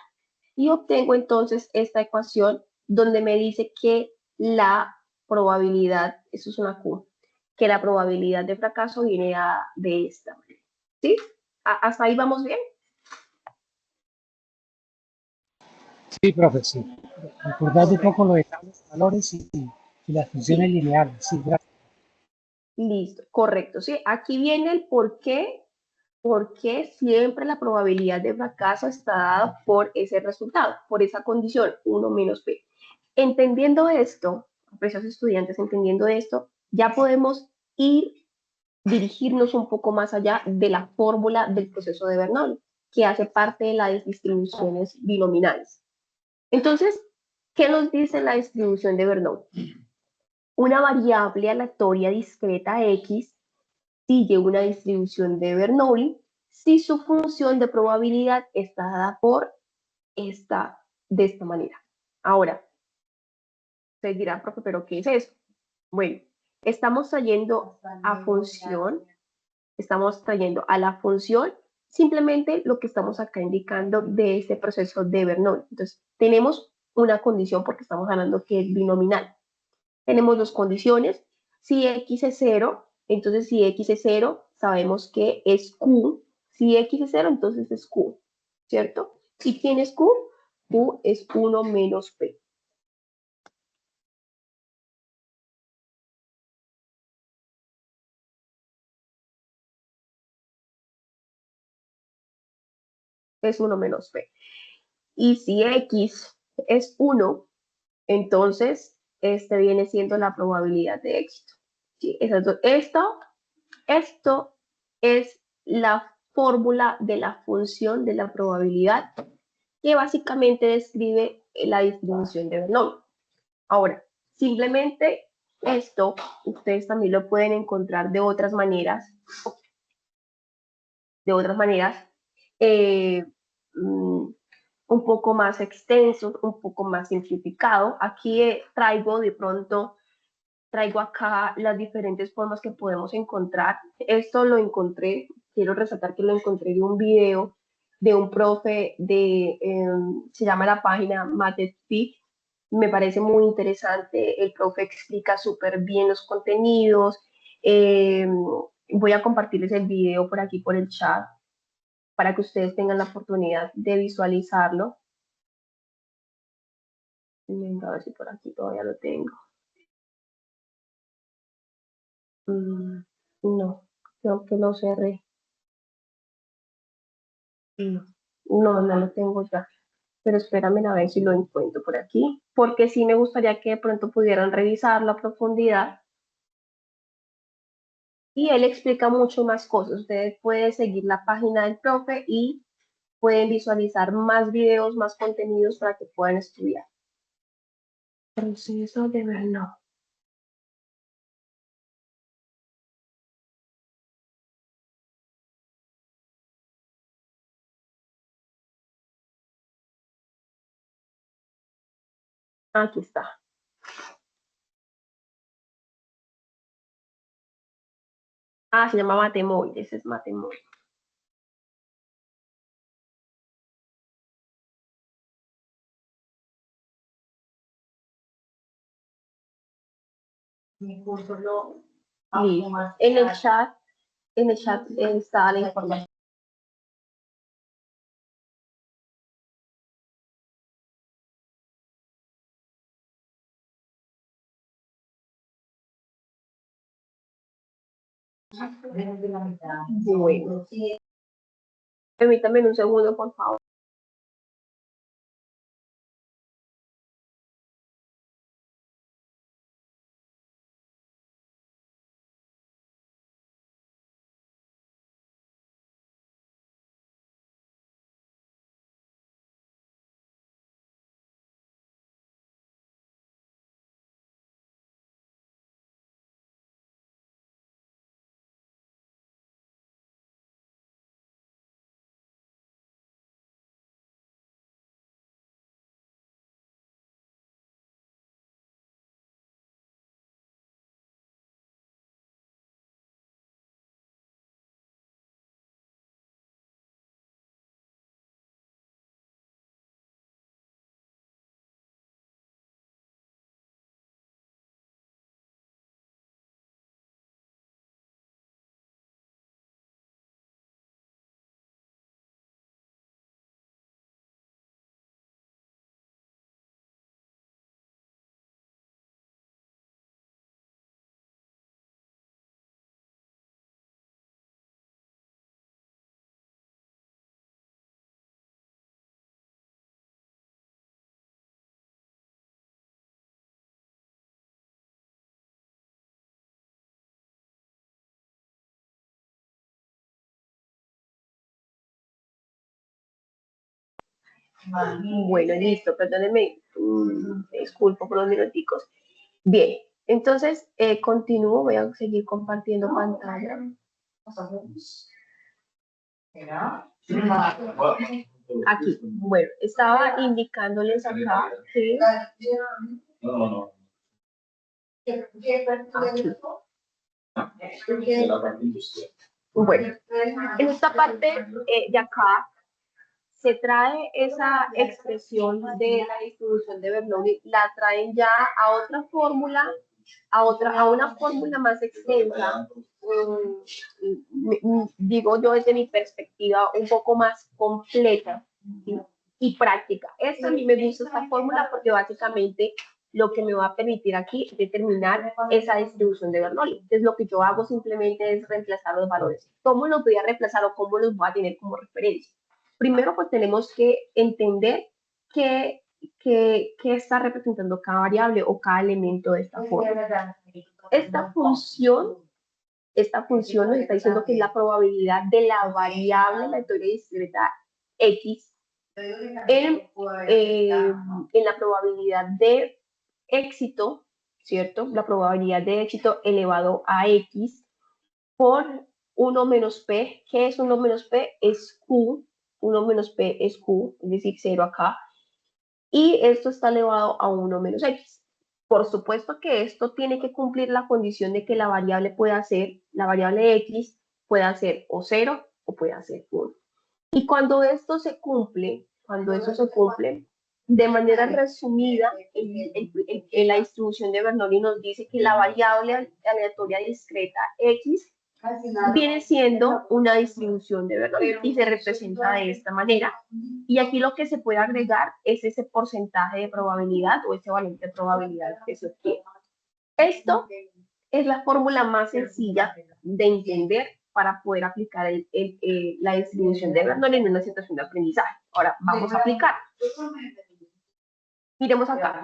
Y obtengo entonces esta ecuación donde me dice que la probabilidad, eso es una Q, que la probabilidad de fracaso viene de esta manera. ¿Sí? ¿Hasta ahí vamos bien? Sí, profe, sí. Recordad un Correcto. poco lo de tablas de valores y las funciones Sí, lineales. Sí, gracias. listo, correcto. Sí, aquí viene el por qué siempre la probabilidad de fracaso está dada por ese resultado, por esa condición, 1 menos p. Entendiendo esto, preciosos estudiantes, entendiendo esto, ya podemos dirigirnos un poco más allá de la fórmula del proceso de Bernoulli, que hace parte de las distribuciones binominales. Entonces, ¿qué nos dice la distribución de Bernoulli? Una variable aleatoria discreta x sigue una distribución de Bernoulli si su función de probabilidad está dada por de esta manera. Ahora, se dirá, profe, ¿pero qué es eso? Bueno, estamos trayendo a la función simplemente lo que estamos acá indicando de este proceso de Bernoulli. Entonces, tenemos una condición porque estamos hablando que es binominal. Tenemos dos condiciones. Si x es 0, entonces si x es 0, sabemos que es q. Si x es 0, entonces es q, ¿cierto? ¿Y quién es q? Q es 1 menos p. Es 1 menos p. Y si x es 1, entonces este viene siendo la probabilidad de éxito. ¿Sí? Esto es la fórmula de la función de la probabilidad que básicamente describe la distribución de Bernoulli. Ahora, simplemente esto ustedes también lo pueden encontrar de otras maneras eh, mm, un poco más extenso, un poco más simplificado. Aquí traigo acá las diferentes formas que podemos encontrar. Esto lo encontré, quiero resaltar que lo encontré de un video de un profe se llama la página MathSpeak. Me parece muy interesante, el profe explica súper bien los contenidos. Eh, Voy a compartirles el video por aquí por el chat para que ustedes tengan la oportunidad de visualizarlo. Venga, a ver si por aquí todavía lo tengo. No, creo que lo cerré. No, no lo tengo ya. Pero espérame a ver si lo encuentro por aquí, porque sí me gustaría que de pronto pudieran revisarlo a profundidad. Y él explica mucho más cosas. Ustedes pueden seguir la página del profe y pueden visualizar más videos, más contenidos para que puedan estudiar. Proceso de Bernoulli. Aquí está. Se llama Matemoid, ese es Matemoid. Listo. En el chat está la información. Bueno, permítame un segundo, por favor. Bueno, listo, perdónenme, me disculpo por los minuticos. Bien, entonces continúo, voy a seguir compartiendo pantalla. Aquí, bueno, estaba indicándoles acá que bueno, en esta parte de acá se trae esa expresión de la distribución de Bernoulli, la traen ya a otra fórmula, a una fórmula más extensa, digo yo desde mi perspectiva, un poco más completa, ¿sí? Y práctica. A mí me gusta esta fórmula porque básicamente lo que me va a permitir aquí es determinar esa distribución de Bernoulli. Entonces lo que yo hago simplemente es reemplazar los valores. ¿Cómo los voy a reemplazar o cómo los voy a tener como referencia? Primero, pues tenemos que entender qué está representando cada variable o cada elemento de esta fórmula. Esta función nos está diciendo que es la probabilidad de la variable, la teoría discreta X, en la probabilidad de éxito, ¿cierto? La probabilidad de éxito elevado a X por 1 menos P. ¿Qué es 1 menos P? Es Q. 1 menos P es Q, es decir, 0 acá. Y esto está elevado a 1 menos X. Por supuesto que esto tiene que cumplir la condición de que la variable la variable X pueda ser o 0 o pueda ser 1. Y cuando esto se cumple, de manera resumida, en la distribución de Bernoulli nos dice que la variable aleatoria discreta X viene siendo una distribución de Bernoulli y se representa de esta manera. Y aquí lo que se puede agregar es ese porcentaje de probabilidad o ese valor de probabilidad que se obtiene. Esto es la fórmula más sencilla de entender para poder aplicar la distribución de Bernoulli en una situación de aprendizaje. Ahora, vamos a aplicar. Miremos acá.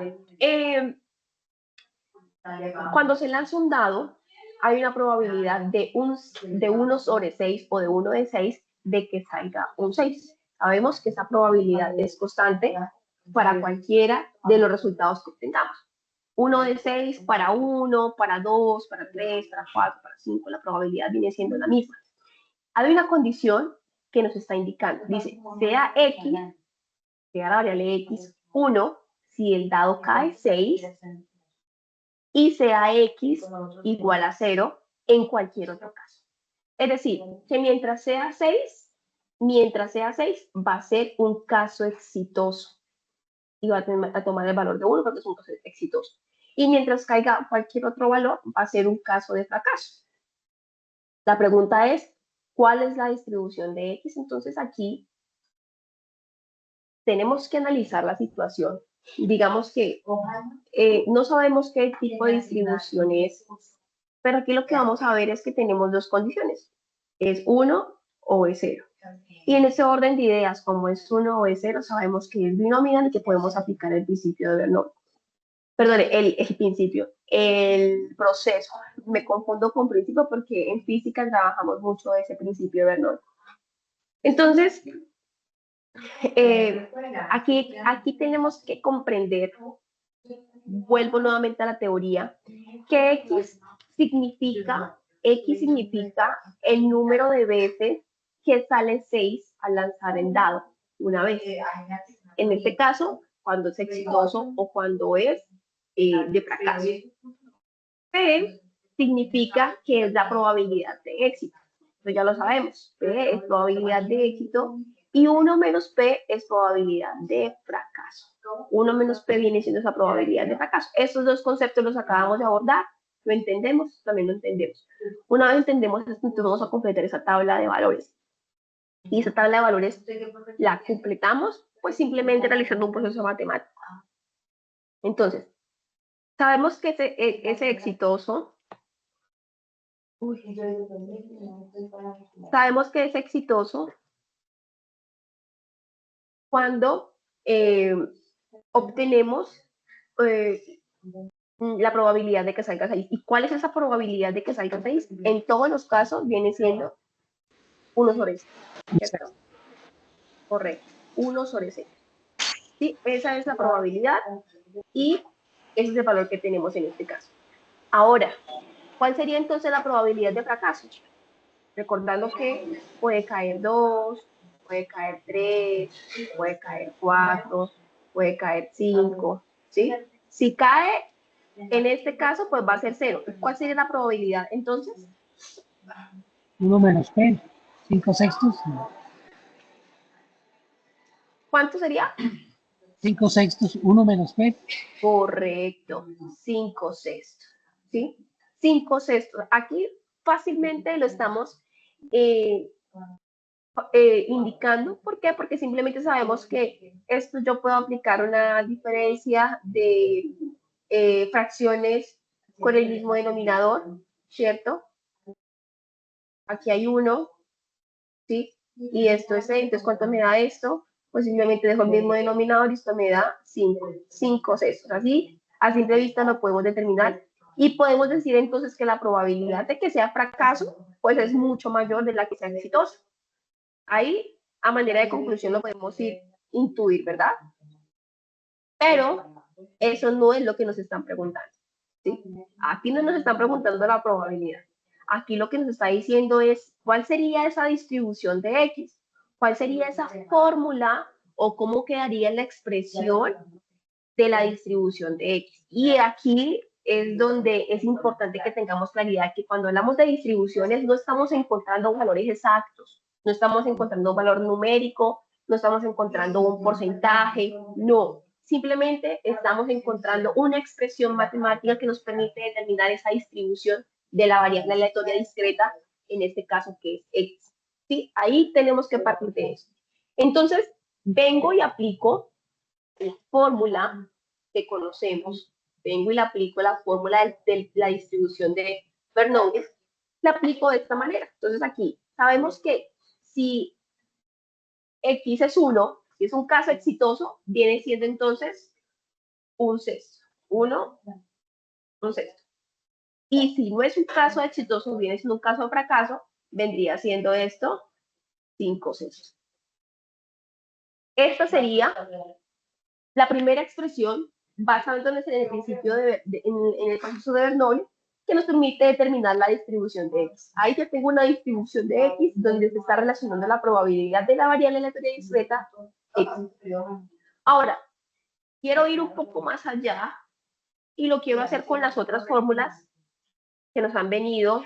Cuando se lanza un dado, hay una probabilidad de 1 sobre 6 o de 1 de 6 de que salga un 6. Sabemos que esa probabilidad es constante para cualquiera de los resultados que obtengamos. 1 de 6 para 1, para 2, para 3, para 4, para 5, la probabilidad viene siendo la misma. Hay una condición que nos está indicando, dice, sea X, sea la variable X 1, si el dado cae 6, y sea X igual a 0 en cualquier otro caso. Es decir, que mientras sea 6, va a ser un caso exitoso y va a tomar el valor de 1 porque es un caso exitoso. Y mientras caiga cualquier otro valor, va a ser un caso de fracaso. La pregunta es, ¿cuál es la distribución de X? Entonces aquí tenemos que analizar la situación. Digamos que no sabemos qué tipo de distribución es, pero aquí lo que vamos a ver es que tenemos dos condiciones. Es 1 o es 0. Y en ese orden de ideas, como es 1 o es 0, sabemos que es binomial y que podemos aplicar el principio de Bernoulli. Perdón, el proceso. Me confundo con principio porque en física trabajamos mucho ese principio de Bernoulli. Entonces, aquí tenemos que comprender, vuelvo nuevamente a la teoría, que X significa el número de veces que sale 6 al lanzar el dado una vez. En este caso, cuando es exitoso o cuando es de fracaso. P significa que es la probabilidad de éxito. Entonces ya lo sabemos. P es probabilidad de éxito y 1 menos P es probabilidad de fracaso. 1 menos P viene siendo esa probabilidad de fracaso. Estos dos conceptos los acabamos de abordar. ¿Lo entendemos? También lo entendemos. Una vez entendemos esto, entonces vamos a completar esa tabla de valores. Y esa tabla de valores la completamos, pues simplemente realizando un proceso matemático. Entonces, sabemos que ese exitoso, sabemos que es exitoso cuando obtenemos la probabilidad de que salga 6. ¿Y cuál es esa probabilidad de que salga 6? En todos los casos viene siendo 1 sobre 6. ¿Cierto? Correcto. 1 sobre 6. ¿sí? Esa es la probabilidad y ese es el valor que tenemos en este caso. Ahora, ¿cuál sería entonces la probabilidad de fracaso? Recordando que puede caer 2, puede caer 3, puede caer 4, puede caer 5, ¿sí? Si cae en este caso, pues va a ser 0. ¿Cuál sería la probabilidad entonces? 1 menos P, 5/6. ¿Cuánto sería? 5/6, 1 menos P. Correcto, 5/6, ¿sí? 5/6. Aquí fácilmente lo estamos eh, indicando. ¿Por qué? Porque simplemente sabemos que esto yo puedo aplicar una diferencia de fracciones con el mismo denominador, ¿cierto? Aquí hay 1, ¿sí? Y esto es 6, entonces ¿cuánto me da esto? Pues simplemente dejo el mismo denominador y esto me da 5, 5/6. Así, a simple vista lo podemos determinar y podemos decir entonces que la probabilidad de que sea fracaso, pues es mucho mayor de la que sea exitoso. Ahí, a manera de conclusión, lo podemos intuir, ¿verdad? Pero eso no es lo que nos están preguntando, ¿sí? Aquí no nos están preguntando la probabilidad. Aquí lo que nos está diciendo es cuál sería esa distribución de X, cuál sería esa fórmula o cómo quedaría la expresión de la distribución de X. Y aquí es donde es importante que tengamos claridad que cuando hablamos de distribuciones no estamos encontrando valores exactos, no estamos encontrando un valor numérico, no estamos encontrando un porcentaje, no. Simplemente estamos encontrando una expresión matemática que nos permite determinar esa distribución de la variable aleatoria discreta, en este caso que es X. ¿Sí? Ahí tenemos que partir de eso. Entonces, vengo y aplico la fórmula que conocemos, vengo y le aplico la fórmula de la distribución de Bernoulli, la aplico de esta manera. Entonces aquí sabemos que si X es 1, si es un caso exitoso, viene siendo entonces un sexto. 1, un sexto. Y si no es un caso exitoso, viene siendo un caso de fracaso, vendría siendo esto 5 sextos. Esta sería la primera expresión basándonos en el principio en el proceso de Bernoulli, que nos permite determinar la distribución de X. Ahí yo tengo una distribución de X donde se está relacionando la probabilidad de la variable aleatoria discreta X. Ahora, quiero ir un poco más allá y lo quiero hacer con las otras fórmulas que nos han venido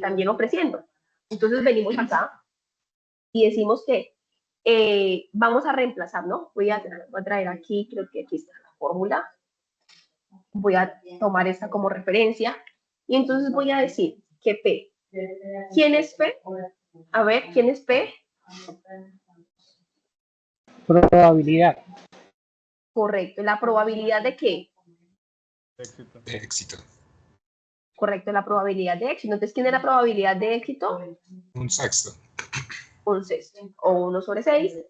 también ofreciendo. Entonces venimos acá y decimos que vamos a reemplazar, ¿no? Voy a traer aquí, creo que aquí está la fórmula. Voy a tomar esta como referencia y entonces voy a decir que P. ¿Quién es P? A ver, ¿quién es P? Probabilidad. Correcto. ¿La probabilidad de qué? De éxito. Correcto, la probabilidad de éxito. Entonces, ¿quién es la probabilidad de éxito? Un sexto. Un sexto. O 1/6.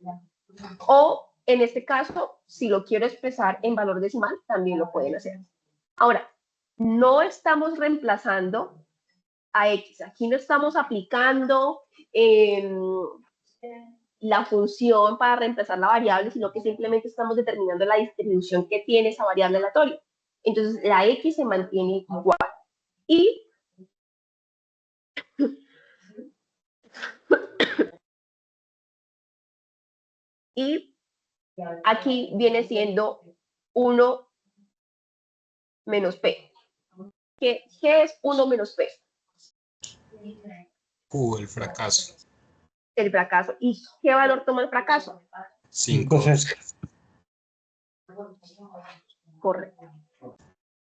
O, en este caso, si lo quiero expresar en valor decimal, también lo pueden hacer. Ahora, no estamos reemplazando a X. Aquí no estamos aplicando la función para reemplazar la variable, sino que simplemente estamos determinando la distribución que tiene esa variable aleatoria. Entonces, la X se mantiene igual. Y aquí viene siendo 1 menos P. ¿Qué es 1 menos P? Q, el fracaso. El fracaso. ¿Y qué valor toma el fracaso? 5. Correcto.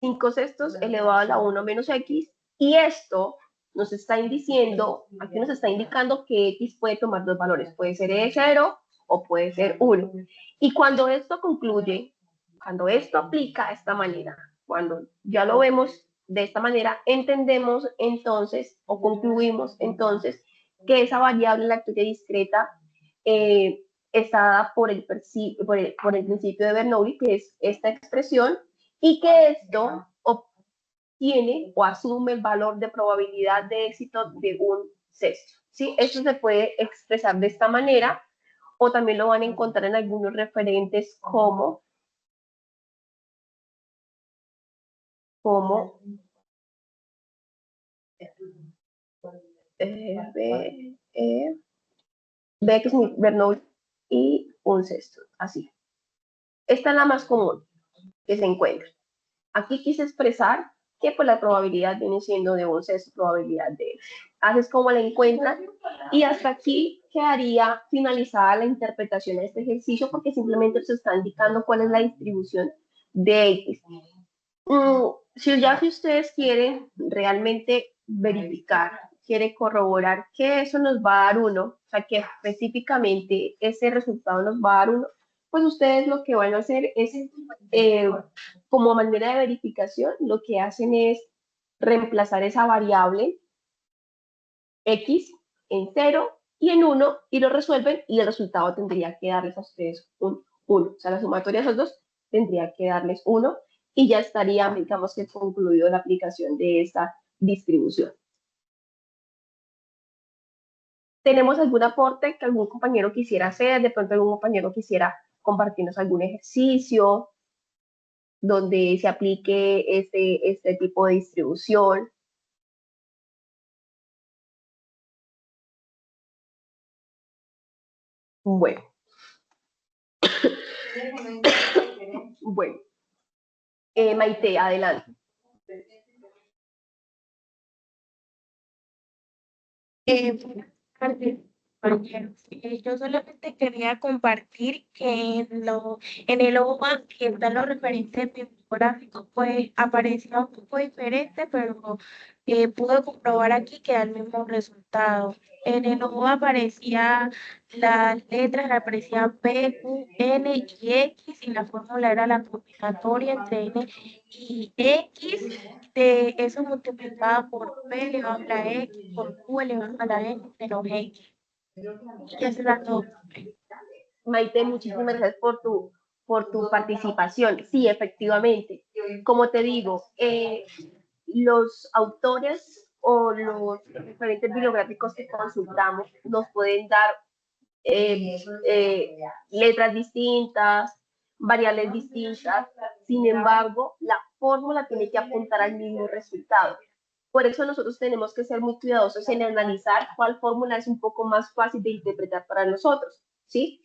5/6 elevado a la 1 menos X. Y esto nos está diciendo, aquí nos está indicando que X puede tomar dos valores. Puede ser 0 o puede ser 1. Y cuando esto concluye, cuando esto aplica de esta manera, cuando ya lo vemos de esta manera, entendemos entonces o concluimos entonces que esa variable aleatoria discreta está dada por el principio de Bernoulli, que es esta expresión, y que esto obtiene o asume el valor de probabilidad de éxito de un sexto. ¿Sí? Esto se puede expresar de esta manera o también lo van a encontrar en algunos referentes como Beck, Smith, Bernoulli y un sexto, así. Esta es la más común que se encuentra. Aquí quise expresar que pues la probabilidad viene siendo de un sexto probabilidad de X. Haces como la encuentras y hasta aquí quedaría finalizada la interpretación de este ejercicio porque simplemente se está indicando cuál es la distribución de X. Si ustedes quieren realmente verificar, quiere corroborar que eso nos va a dar 1, o sea, que específicamente ese resultado nos va a dar 1, pues ustedes lo que van a hacer es, como manera de verificación, lo que hacen es reemplazar esa variable X en 0 y en 1 y lo resuelven y el resultado tendría que darles a ustedes un 1. O sea, la sumatoria de esos dos tendría que darles 1 y ya estaría, digamos que concluido la aplicación de esta distribución. ¿Tenemos algún aporte que algún compañero quisiera hacer? De pronto algún compañero quisiera compartirnos algún ejercicio donde se aplique este tipo de distribución. Bueno. Bueno. Maite, adelante. Yo solamente quería compartir que en el OVA que están los referentes bibliográficos, pues aparecía un poco diferente, pero pude comprobar aquí que da el mismo resultado. En el OVA aparecía las letras, aparecían P, Q, N y X, y la fórmula era la combinatoria entre N y X, de eso multiplicado por P elevado a la X, por Q elevado a la N menos X. Y eso era todo. Maite, muchísimas gracias por tu participación. Sí, efectivamente. Como te digo, los autores o los referentes bibliográficos que consultamos nos pueden dar letras distintas, variables distintas. Sin embargo, la fórmula tiene que apuntar al mismo resultado. Por eso nosotros tenemos que ser muy cuidadosos en analizar cuál fórmula es un poco más fácil de interpretar para nosotros, ¿sí?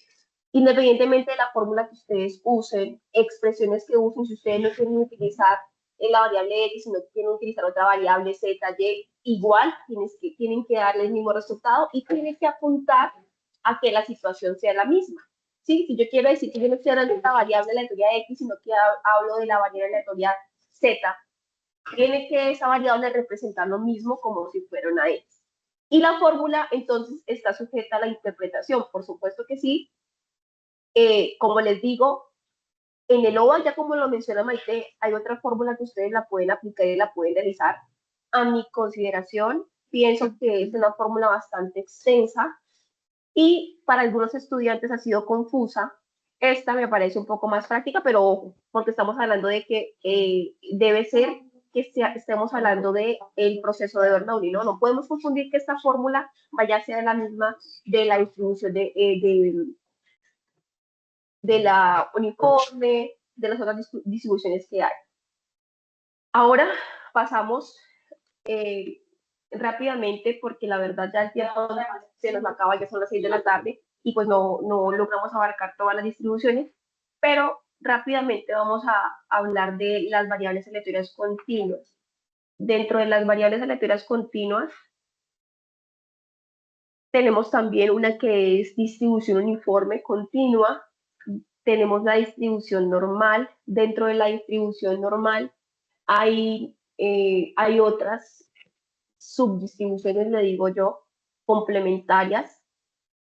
Independientemente de la fórmula que ustedes usen, expresiones que usen, si ustedes no quieren utilizar la variable X, sino quieren utilizar otra variable Z, Y, igual tienen que darle el mismo resultado y tienen que apuntar a que la situación sea la misma. ¿Sí? Si yo quiero decir que yo no estoy hablando de la variable aleatoria X, sino que hablo de la variable aleatoria Z, tiene que esa variable representar lo mismo como si fuera una X. Y la fórmula, entonces, está sujeta a la interpretación. Por supuesto que sí. Como les digo, en el OVA, ya como lo menciona Maite, hay otra fórmula que ustedes la pueden aplicar y la pueden realizar. A mi consideración, pienso que es una fórmula bastante extensa y para algunos estudiantes ha sido confusa. Esta me parece un poco más práctica, pero ojo, porque estamos hablando de que debe ser que estemos hablando del proceso de Bernoulli, ¿no? No podemos confundir que esta fórmula vaya a ser la misma de la distribución de la uniforme, de las otras distribuciones que hay. Ahora pasamos rápidamente, porque la verdad ya el tiempo se nos acaba, ya son las 6 de la tarde, y pues no logramos abarcar todas las distribuciones, pero rápidamente vamos a hablar de las variables aleatorias continuas. Dentro de las variables aleatorias continuas, tenemos también una que es distribución uniforme continua, tenemos la distribución normal. Dentro de la distribución normal hay otras subdistribuciones, le digo yo, complementarias,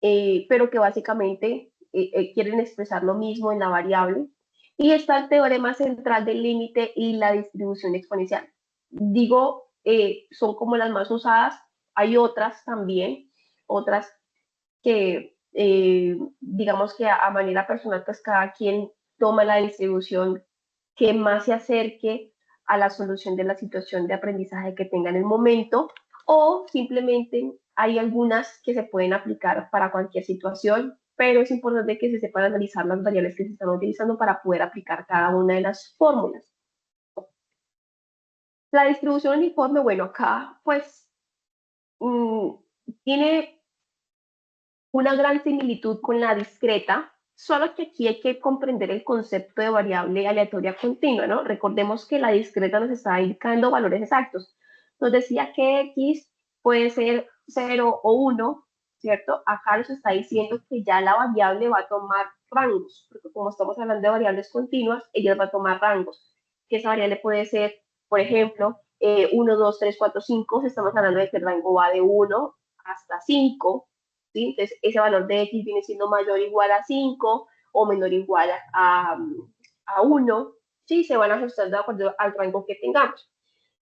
pero que básicamente quieren expresar lo mismo en la variable. Y está el teorema central del límite y la distribución exponencial. Digo, son como las más usadas. Hay otras también, otras que digamos que a manera personal, pues cada quien toma la distribución que más se acerque a la solución de la situación de aprendizaje que tenga en el momento, o simplemente hay algunas que se pueden aplicar para cualquier situación. pero es importante que se sepan analizar las variables que se están utilizando para poder aplicar cada una de las fórmulas. La distribución uniforme, bueno, acá pues tiene una gran similitud con la discreta, solo que aquí hay que comprender el concepto de variable aleatoria continua, ¿no? Recordemos que la discreta nos está indicando valores exactos. Nos decía que X puede ser 0 o 1, ¿cierto? Acá nos está diciendo que ya la variable va a tomar rangos, porque como estamos hablando de variables continuas, ella va a tomar rangos. Que esa variable puede ser, por ejemplo, 1, 2, 3, 4, 5, si estamos hablando de que el rango va de 1 hasta 5, ¿sí? Entonces, ese valor de X viene siendo mayor o igual a 5 o menor o igual a 1, ¿sí? Se van ajustando de acuerdo al rango que tengamos.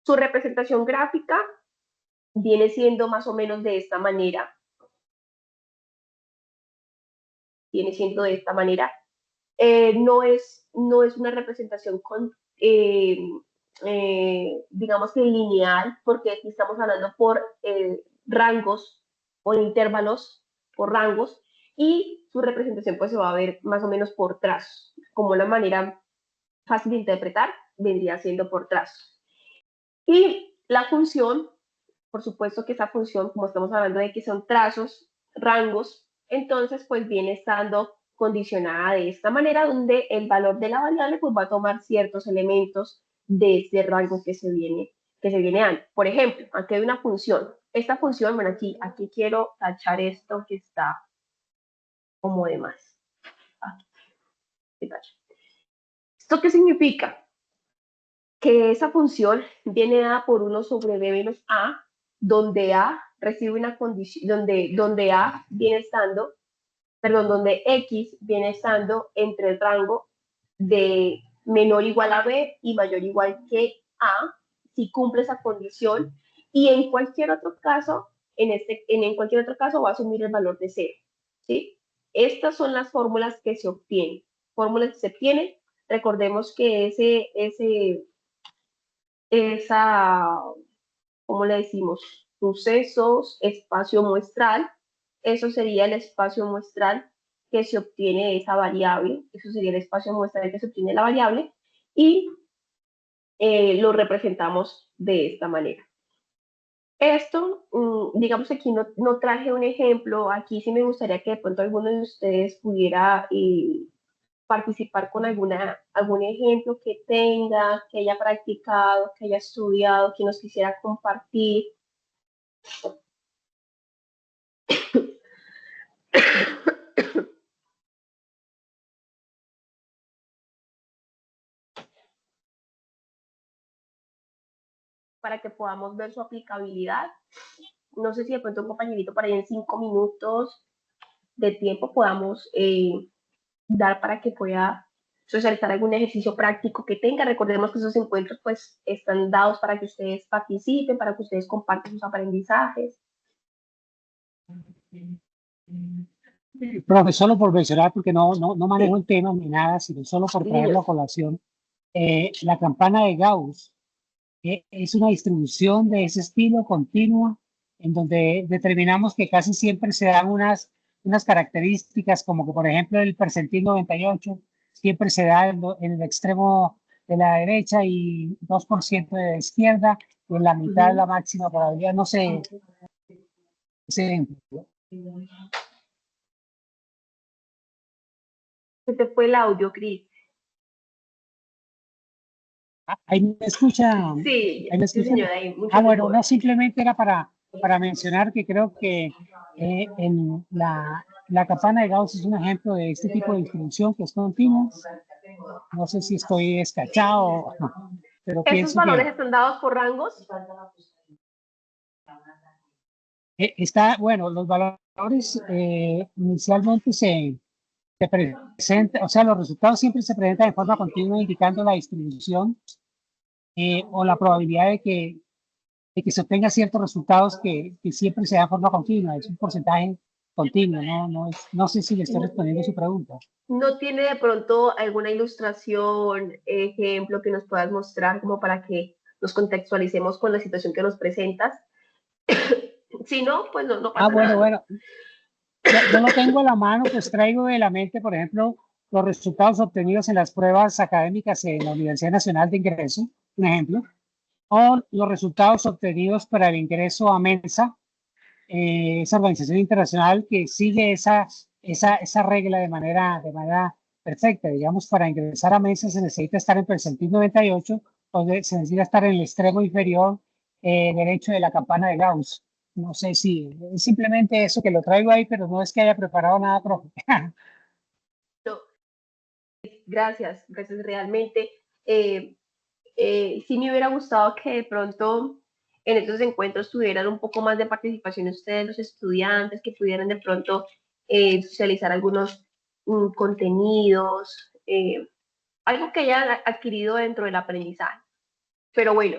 Su representación gráfica viene siendo más o menos de esta manera. Viene siendo de esta manera. No es una representación con, digamos que lineal, porque aquí estamos hablando por rangos o intervalos, por rangos, y su representación pues se va a ver más o menos por trazos, como una manera fácil de interpretar, vendría siendo por trazos. Y la función, por supuesto que esa función, como estamos hablando de que son trazos, rangos, entonces pues viene estando condicionada de esta manera, donde el valor de la variable pues va a tomar ciertos elementos de este rango que se viene dando. Por ejemplo, aquí hay una función. Esta función, bueno, aquí quiero tachar esto que está como de más. Aquí, ¿esto qué significa? Que esa función viene dada por 1 sobre b menos a, donde a recibe una condición, donde a viene estando, perdón, donde x viene estando entre el rango de menor o igual a b y mayor o igual que a, si cumple esa condición, y en cualquier otro caso, en cualquier otro caso va a asumir el valor de 0, ¿sí? Estas son las fórmulas que se obtienen. Fórmulas que se obtienen, recordemos que esa, ¿cómo le decimos? Sucesos, espacio muestral. Eso sería el espacio muestral que se obtiene de esa variable. Eso sería el espacio muestral que se obtiene de la variable. Y lo representamos de esta manera. Esto, digamos que aquí no traje un ejemplo. Aquí sí me gustaría que de pronto alguno de ustedes pudiera participar con algún ejemplo que tenga, que haya practicado, que haya estudiado, que nos quisiera compartir. Para que podamos ver su aplicabilidad. No sé si de pronto un compañerito para ahí en 5 minutos de tiempo podamos dar para que pueda socializar algún ejercicio práctico que tenga. Recordemos que esos encuentros pues están dados para que ustedes participen, para que ustedes compartan sus aprendizajes. Profe, solo por mencionar, porque no manejo el tema ni nada, sino solo por traerlo a colación. La campana de Gauss es una distribución de ese estilo continua, en donde determinamos que casi siempre se dan unas características, como que, por ejemplo, el percentil 98 siempre se da en el extremo de la derecha y 2% de la izquierda, y en la mitad la máxima probabilidad, no sé. Ese ejemplo. Se te fue el audio, Cris. Ahí me escucha. Sí, ahí me escucha. Sí, señora, ahí Bueno, mejor. no, simplemente era para mencionar que creo que en la campana de Gauss es un ejemplo de este tipo de distribución que es continua. No sé si estoy escachado, pero ¿Esos pienso valores que están dados por rangos? bueno, los valores inicialmente se presentan, o sea, los resultados siempre se presentan de forma continua indicando la distribución o la probabilidad de que se obtenga ciertos resultados que siempre se da de forma continua, es un porcentaje continuo, no sé si le estoy respondiendo su pregunta. ¿No tiene de pronto alguna ilustración, ejemplo que nos puedas mostrar como para que nos contextualicemos con la situación que nos presentas? Si no, pues no pasa nada. Bueno. no lo tengo a la mano, pues traigo de la mente, por ejemplo, los resultados obtenidos en las pruebas académicas en la Universidad Nacional de Ingreso, un ejemplo, o los resultados obtenidos para el ingreso a Mensa, esa organización internacional que sigue esa regla de manera perfecta. Digamos, para ingresar a Mensa se necesita estar en percentil 98, o se necesita estar en el extremo inferior derecho de la campana de Gauss. No sé si es simplemente eso que lo traigo ahí, pero no es que haya preparado nada, profe. No, gracias, gracias realmente. Sí me hubiera gustado que de pronto en estos encuentros tuvieran un poco más de participación ustedes, los estudiantes, que pudieran de pronto socializar algunos contenidos, algo que hayan adquirido dentro del aprendizaje. Pero bueno,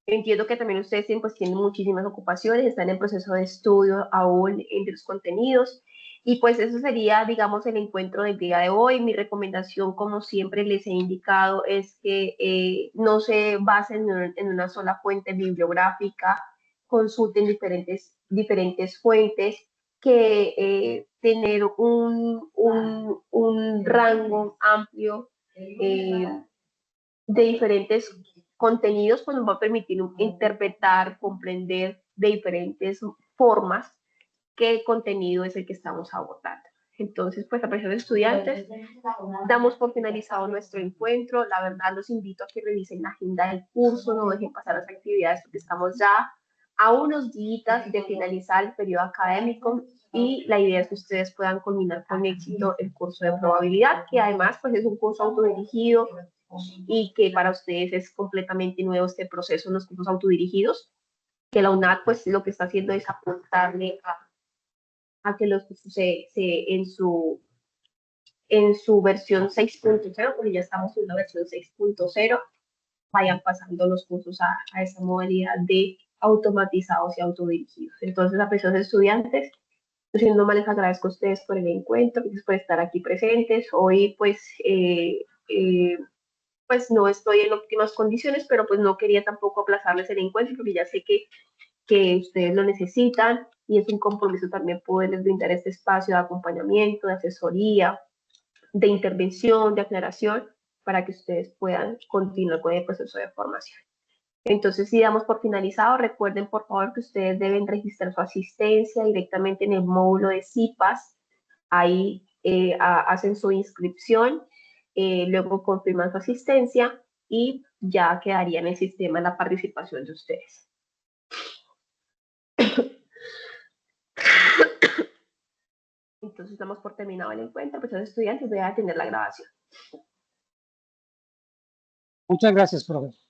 entiendo que también ustedes tienen muchísimas ocupaciones, están en proceso de estudio aún entre los contenidos. Y pues eso sería, digamos, el encuentro del día de hoy. Mi recomendación, como siempre les he indicado, es que no se basen en una sola fuente bibliográfica, consulten diferentes fuentes, que tener un rango amplio de diferentes contenidos, pues nos va a permitir interpretar, comprender de diferentes formas qué contenido es el que estamos abordando. Entonces, pues, apreciados estudiantes, damos por finalizado nuestro encuentro. La verdad, los invito a que revisen la agenda del curso, no dejen pasar las actividades porque estamos ya a unos días de finalizar el periodo académico y la idea es que ustedes puedan culminar con éxito el curso de probabilidad, que además pues es un curso autodirigido y que para ustedes es completamente nuevo este proceso en los cursos autodirigidos, que la UNAD pues lo que está haciendo es apuntarle a que los cursos en su versión 6.0, porque ya estamos en la versión 6.0, vayan pasando los cursos a esa modalidad de automatizados y autodirigidos. Entonces, apreciados estudiantes, yo siendo más les agradezco a ustedes por el encuentro, por estar aquí presentes. Hoy, pues no estoy en óptimas condiciones, pero pues no quería tampoco aplazarles el encuentro, porque ya sé que ustedes lo necesitan y es un compromiso también poderles brindar este espacio de acompañamiento, de asesoría, de intervención, de aclaración, para que ustedes puedan continuar con el proceso de formación. Entonces, si damos por finalizado, recuerden por favor que ustedes deben registrar su asistencia directamente en el módulo de CIPAS. Ahí hacen su inscripción, luego confirman su asistencia y ya quedaría en el sistema la participación de ustedes. Entonces, damos por terminado el encuentro. Pues los estudiantes voy a tener la grabación. Muchas gracias, profe.